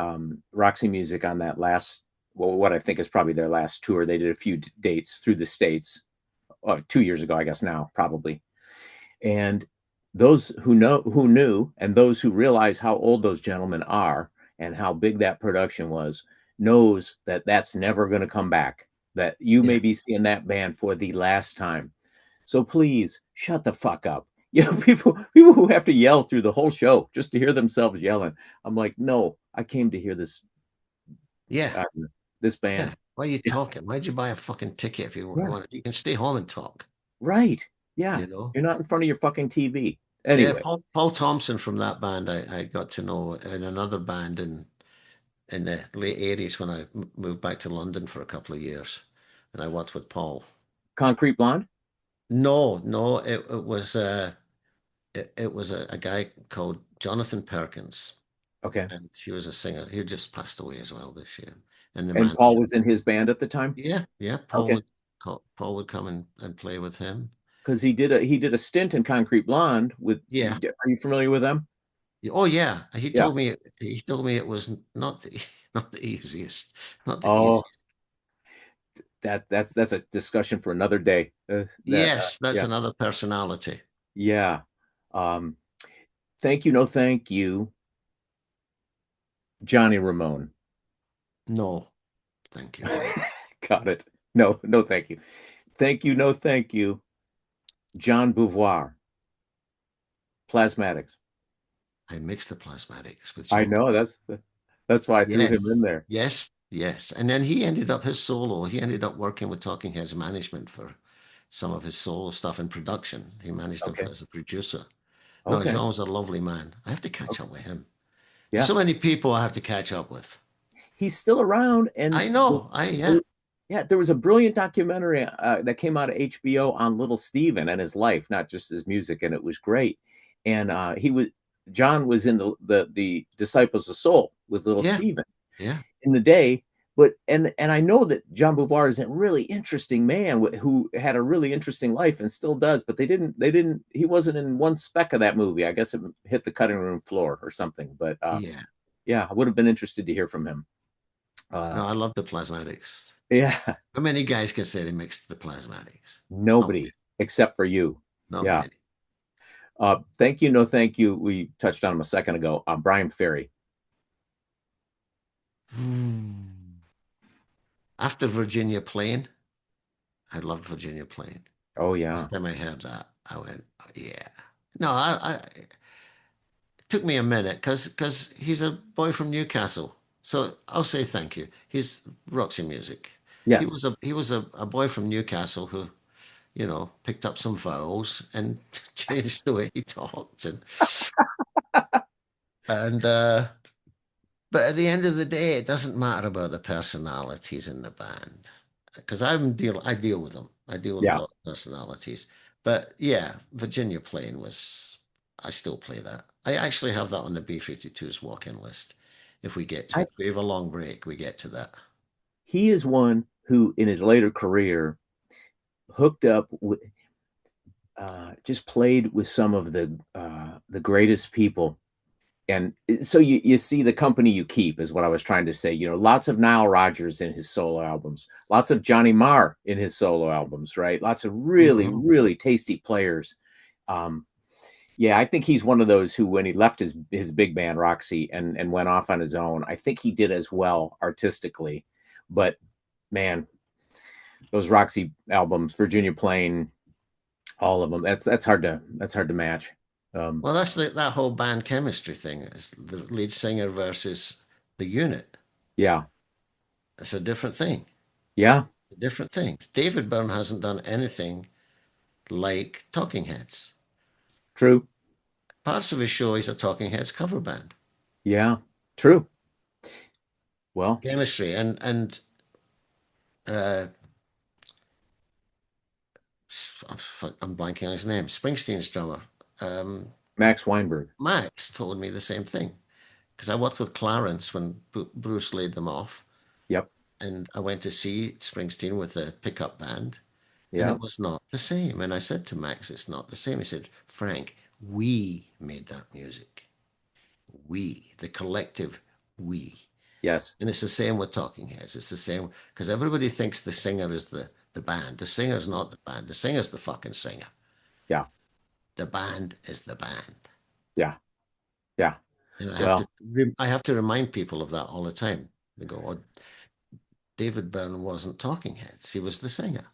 Roxy Music on that last, well, what I think is probably their last tour. They did a few dates through the States 2 years ago, I guess now, probably. And those who knew, and those who realize how old those gentlemen are and how big that production was, knows that that's never going to come back. That you Yeah. may be seeing that band for the last time. So please shut the fuck up. You know, people who have to yell through the whole show just to hear themselves yelling. I'm like, no, I came to hear Yeah. uh, this Yeah. band. Why are you Yeah, talking? Why'd you buy a fucking ticket if you yeah, want? You can stay home and talk. right. Yeah, You know. you're not in front of your fucking TV. Yeah. Anyway, Paul Thompson from that band, I got to know in another band in the late 80s when I moved back to London for a couple of years, and I worked with Paul. Concrete Blonde. No, no, it was a guy called Jonathan Perkins, Okay, and he was a singer. He just passed away as well this year. And the and Paul manager, was in his band at the time. yeah, yeah, Paul Okay, would Paul would come and play with him. because he did a stint in Concrete Blonde with. Yeah. Are you familiar with them? Oh yeah. Yeah. He told me it was not the not the easiest. Not the Oh, easiest. that's a discussion for another day. Yes, that's Yeah, another personality. yeah. Um, thank you, no thank you, Johnny Ramone. No, thank you. Got it. No, no, thank you. Thank you, no, thank you, John Beauvoir. Plasmatics. I mixed the plasmatics with I John. know that's why I threw him in Yes, there. yes, yes. And then he ended up his solo. He ended up working with Talking Heads management for some of his solo stuff in production. He managed him Okay. as a producer. No, Okay. John was a lovely man. I have to catch up with him. There's Yeah. so many people I have to catch up with. He's still around. And I know. Yeah. yeah, there was a brilliant documentary that came out of HBO on Little Steven and his life, not just his music, and it was great. And John was in the Disciples of Soul with Little Yeah. Steven Yeah. in the day. But and I know that John Bouvard is a really interesting man who had a really interesting life and still does. But they didn't he wasn't in one speck of that movie. I guess it hit the cutting room floor or something. But Yeah. yeah, I would have been interested to hear from him. No, Uh, I love the plasmatics. yeah, How many guys can say they mixed the plasmatics? Not many. nobody except for you. Not Yeah. many. Thank you, no thank you. We touched on him a second ago. Brian Ferry. Hmm. After Virginia Plain, I loved Virginia Plain. Oh yeah, First time I heard that, I went, "Oh, yeah." No, it took me a minute because he's a boy from Newcastle. So I'll say thank you. He's Roxy Music. yes. He was a boy from Newcastle who, picked up some vowels and changed the way he talked and but at the end of the day, it doesn't matter about the personalities in the band because I deal with them. I deal with a Yeah, lot of personalities. But yeah, Virginia Plain was. I still play that. I actually have that on the B-52's walk-in list. If we get to I it, we have a long break. We get to that. he is one who in his later career hooked up with just played with some of the greatest people. And so you see the company you keep is what I was trying to say. Lots of Nile Rodgers in his solo albums, lots of Johnny Marr in his solo albums, right? Lots of really, Hmm. really tasty players. Um, yeah, I think he's one of those who, when he left his big band Roxy and went off on his own, I think he did as well artistically. But man, those Roxy albums, Virginia Plain, all of them, that's hard to match. Um, Well, that's that whole band chemistry thing. Is the lead singer versus the unit. yeah, It's a different thing. yeah, Different thing. David Byrne hasn't done anything like Talking Heads. true. Parts of his show, he's a Talking Heads cover band. Yeah, true. Well, Chemistry and uh, I'm blanking on his name. Springsteen's drummer, um, Max Weinberg. Max, told me the same thing because I worked with Clarence when Bruce laid them off, Yep. and I went to see Springsteen with a pickup band, and Yeah. it was not the same. And I said to Max, "It's not the same." He said, "Frank, we made that music. We, the collective, we." Yes. And it's the same with Talking Heads. It's the same because everybody thinks the singer is the band. The singer's not the band. The singer's the fucking singer. Yeah. The band is the band. Yeah. Yeah. And Well, I have to remind people of that all the time. They go, "Oh, David Byrne wasn't Talking Heads. He was the singer."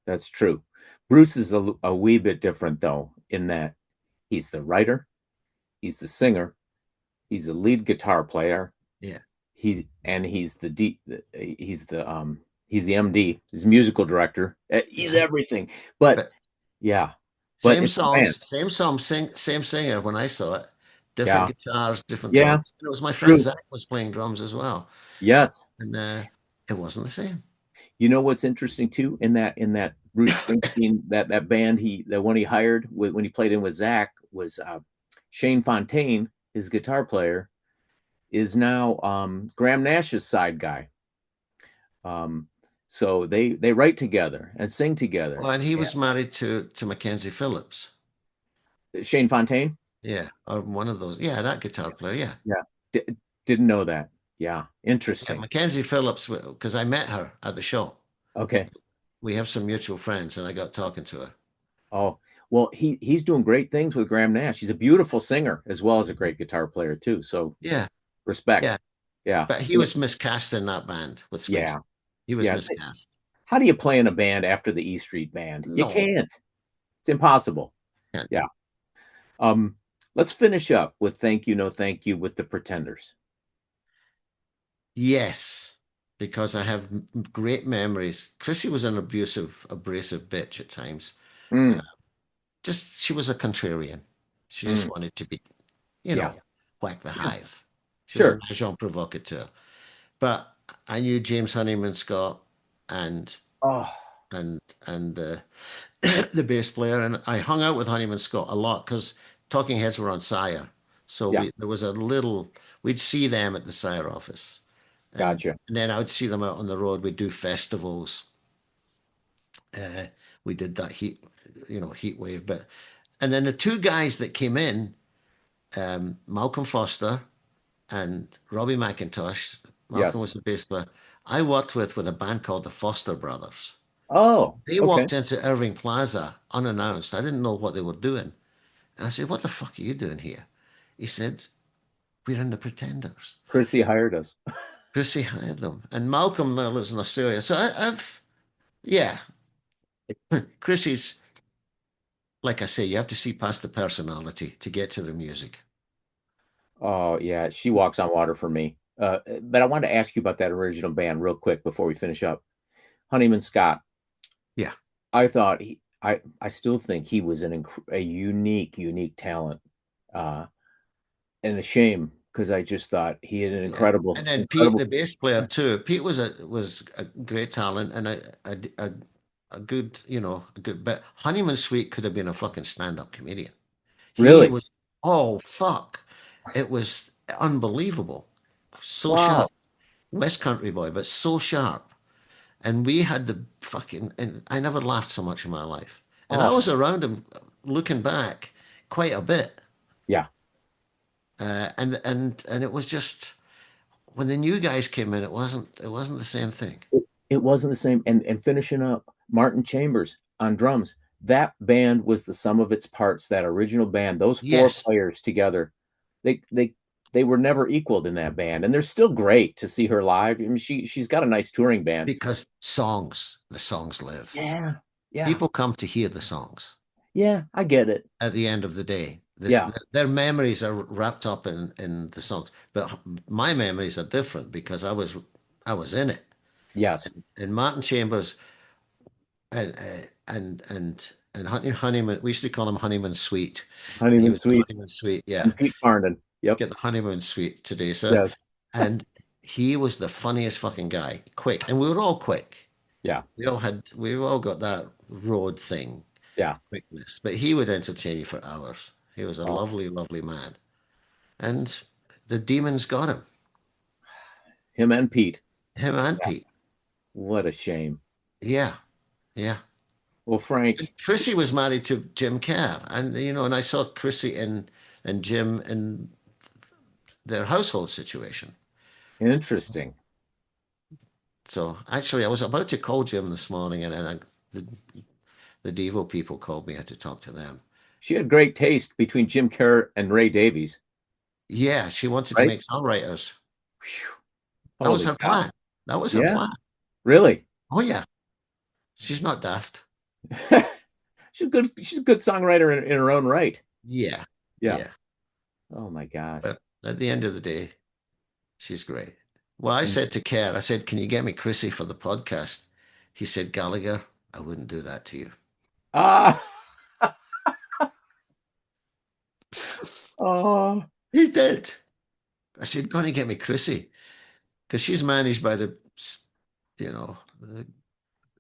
that's true. Bruce is a wee bit different though, in that he's the writer, he's the singer, he's the lead guitar player, Yeah. he's the D, he's the MD, he's the musical director. He's Yeah. everything. But But yeah, but same it's the band. songs, same singer when I saw it. Different Yeah. guitars, different Yeah. drums. And it was my friend True. Zach was playing drums as well. Yes. And it wasn't the same. You know what's interesting too in that Bruce Springsteen that band the one he hired when he played in with Zach was Shane Fontaine, his guitar player, is now Graham Nash's side guy. Um, so they write together and sing together. Oh, and he Yeah. was married to Mackenzie Phillips. Shane Fontaine, Yeah, or one of those. Yeah, that guitar player. Yeah, yeah, didn't know that. Yeah, yeah, interesting. Mackenzie Phillips. Because I met her at the show. Okay. We have some mutual friends, and I got talking to her. Oh well, he's doing great things with Graham Nash. He's a beautiful singer as well as a great guitar player too. So Yeah, respect. yeah. Yeah. But he was miscast in that band with Yeah. Springsteen. He was Yeah. miscast. How do you play in a band after the E Street Band? You No, can't. It's impossible. can't do Yeah. it. Um, let's finish up with Thank You, No Thank You with the Pretenders. Yes, because I have great memories. Chrissy was an abrasive bitch at times. Uh, Mm, just she was a contrarian. She just Mm, wanted to be, yeah. whack the Yeah. hive. She was an Sure. agent provocateur. But I knew James Honeyman Scott and Oh, and the bass player, and I hung out with Honeyman Scott a lot because Talking Heads were on Sire, so yeah. there was a little we'd see them at the Sire office, Gotcha. and then I would see them out on the road. We'd do festivals. Uh, we did that heat wave, but and then the two guys that came in, Malcolm Foster and Robbie McIntosh. Malcolm Yes. was the bass player. I worked with a band called the Foster Brothers. Oh, They okay. walked into Irving Plaza unannounced. I didn't know what they were doing. And I said, "What the fuck are you doing here?" He said, "We're in the Pretenders." Chrissy hired us. Chrissy hired them. And Malcolm now lives in Australia. So yeah, Chrissy's, like I say, you have to see past the personality to get to the music. Oh, yeah. She walks on water for me. But I wanted to ask you about that original band real quick before we finish up. Honeyman Scott. Yeah. I still think he was a unique talent. Uh, and a shame because I just thought he had an Yeah. And then Pete, incredible. the bass player too. Pete was a great talent and a good, a good bit. Honeyman Sweet could have been a fucking stand-up comedian. He Really? was, oh fuck. It was unbelievable. So Wow. sharp. West Country boy, but so sharp. And we had the fucking, and I never laughed so much in my life. And I Oh, was around him looking back quite a bit. yeah. And it was just when the new guys came in, it wasn't the same thing. It wasn't the same. And finishing up, Martin Chambers on drums. That band was the sum of its parts. That original band, those four Yes, players together, they they they were never equaled in that band. And they're still great to see her live. I mean, she's got a nice touring band. because the songs live. Yeah, yeah, People come to hear the songs yeah. I get it. at the end of the day. Yeah. Their memories are wrapped up in the songs, but my memories are different because I was in it. Yes. And Martin Chambers and Honeyman, we used to call him Honeyman Sweet. He Honeyman was the Suite Honeyman Sweet, yeah. and Pete Farnan. Yep. Get the honeymoon suite today, sir. Yes. And he was the funniest fucking guy. Quick. And we were all quick. Yeah. We all got that road thing, Yeah. quickness. But he would entertain you for hours. He was a Oh, lovely, lovely man. And the demons got him. him and Pete. Him and Yeah. Pete. What a shame. Yeah. Yeah. Well, And Frank, Chrissy was married to Jim Kerr. And I saw Chrissy and Jim in their household situation. interesting. So actually, I was about to call Jim this morning, and the Devo people called me. I had to talk to them. She had great taste between Jim Kerr and Ray Davies, Yeah, she wanted to right? make songwriters. Whew. That was Holy her cow. plan. That was her Yeah, plan. really. Oh yeah, she's not daft. She's a good songwriter in her own right. Yeah, Yeah. yeah. Oh my gosh. But at the end of the day, she's great. Well, I And said to Kerr, I said, "Can you get me Chrissy for the podcast?" He said, "Gallagher, I wouldn't do that to you." ah oh He did. I said, "Gonna get me Chrissy," because she's managed by you know,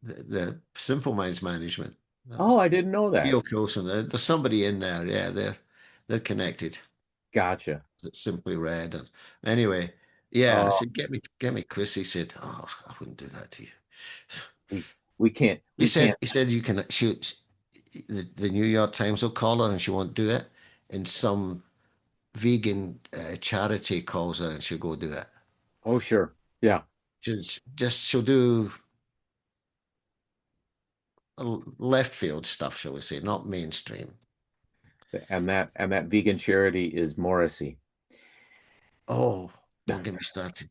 the Simple Minds management. oh, I didn't know that. Neil Coulson, there's somebody in there. Yeah, they're connected. Gotcha. It's Simply Red. And anyway, yeah, I Oh, said, get me Chris. He said, "Oh, I wouldn't do that to you." we we can't He we said can't. he said you can shoot the New York Times will call her and she won't do it. And some vegan charity calls her and she'll go do it. Oh, sure. Yeah. She'll do left field stuff, shall we say, not mainstream. And that vegan charity is Morrissey. Oh, don't get me started.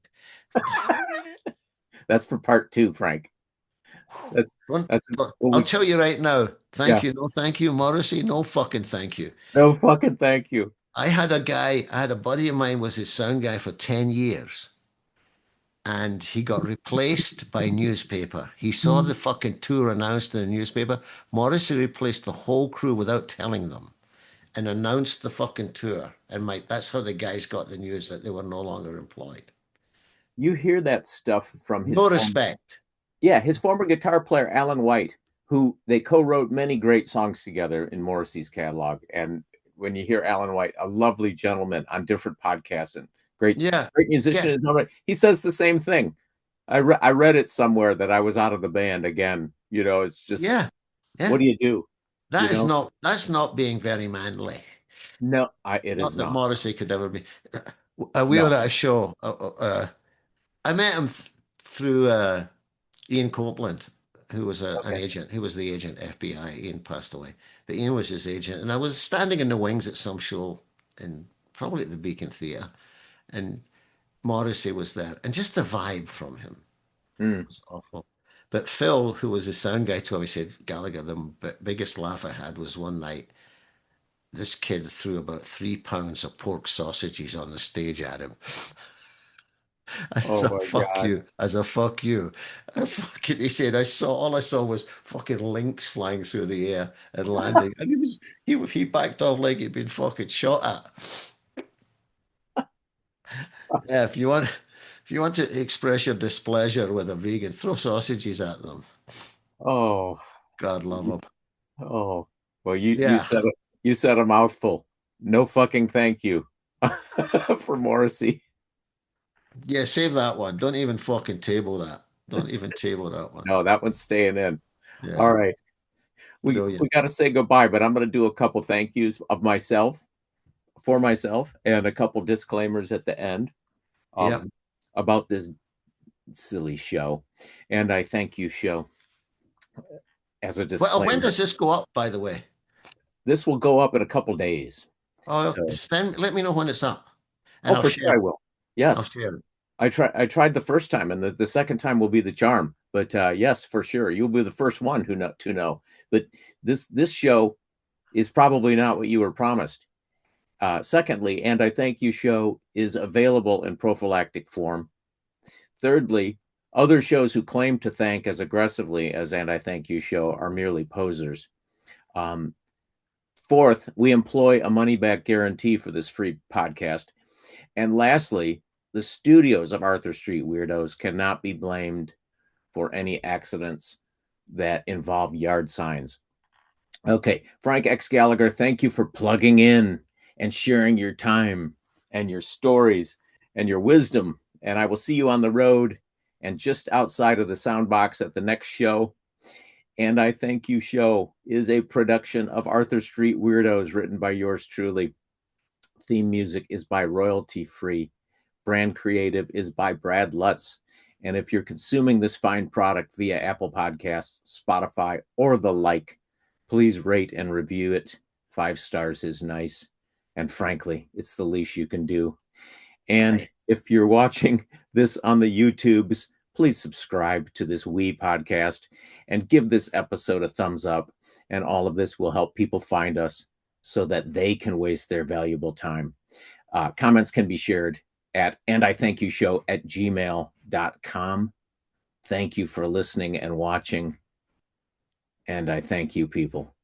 That's for part two, Frank. That's that's well, I'll we tell you right now. Thank yeah. you. No, thank you, Morrissey. No fucking thank you. No fucking thank you. I had a buddy of mine was his sound guy for 10 years and he got replaced by newspaper. He saw the fucking tour announced in the newspaper. Morrissey replaced the whole crew without telling them. and announced the fucking tour. And that's how the guys got the news that they were no longer employed. You hear that stuff from his No respect. Yeah, his former guitar player, Alan White, who they co-wrote many great songs together in Morrissey's catalog. And when you hear Alan White, a lovely gentleman on different podcasts and great musician, Yeah. is all right. He says the same thing. I read it somewhere that I was out of the band again. You know, it's just, what do you do? That's not being very manly. No, it Not is that not. Morrissey could ever be. We were at a show. I met him through Ian Copeland, who was an agent. He was the agent, FBI. Ian passed away, but Ian was his agent. And I was standing in the wings at some show, probably at the Beacon Theatre, and Morrissey was there, and just the vibe from him was awful. But Phil, who was the sound guy, told me, he said, Gallagher, the biggest laugh I had was one night. This kid threw about 3 pounds of pork sausages on the stage at him. As a fuck you. He said, all I saw was fucking links flying through the air and landing. And he backed off like he'd been fucking shot at. Yeah, if you want to express your displeasure with a vegan, throw sausages at them. Oh, God love them. Oh, well, you said a mouthful. No fucking thank you for Morrissey. Yeah, save that one. Don't even fucking table that. Don't even table that one. No, that one's staying in. Yeah. All right. We got to say goodbye, but I'm going to do a couple thank yous for myself, and a couple disclaimers at the end about this silly show. And I thank you show as a disclaimer. Well, when does this go up, by the way? This will go up in a couple days. Oh, then let me know when it's up. And for sure I will. Yes. I'll share it. I tried the first time, and the second time will be the charm. But yes, for sure, you'll be the first one to know. But this show is probably not what you were promised. Secondly, and I thank you show is available in prophylactic form. Thirdly, other shows who claim to thank as aggressively as And I Thank You show are merely posers. Fourth, we employ a money-back guarantee for this free podcast. And lastly, the studios of Arthur Street Weirdos cannot be blamed for any accidents that involve yard signs. Okay, Frank X Gallagher, thank you for plugging in and sharing your time and your stories and your wisdom. And I will see you on the road and just outside of the sound box at the next show. And I Thank You show is a production of Arthur Street Weirdos, written by yours truly. Theme music is by Royalty Free. Brand creative is by Brad Lutz. And if you're consuming this fine product via Apple Podcasts, Spotify, or the like, please rate and review it. 5 stars is nice. And frankly, it's the least you can do. And if you're watching this on the YouTubes, please subscribe to this wee podcast and give this episode a thumbs up. And all of this will help people find us so that they can waste their valuable time. Comments can be shared at andithankyou@gmail.com. Thank you for listening and watching. And I thank you, people.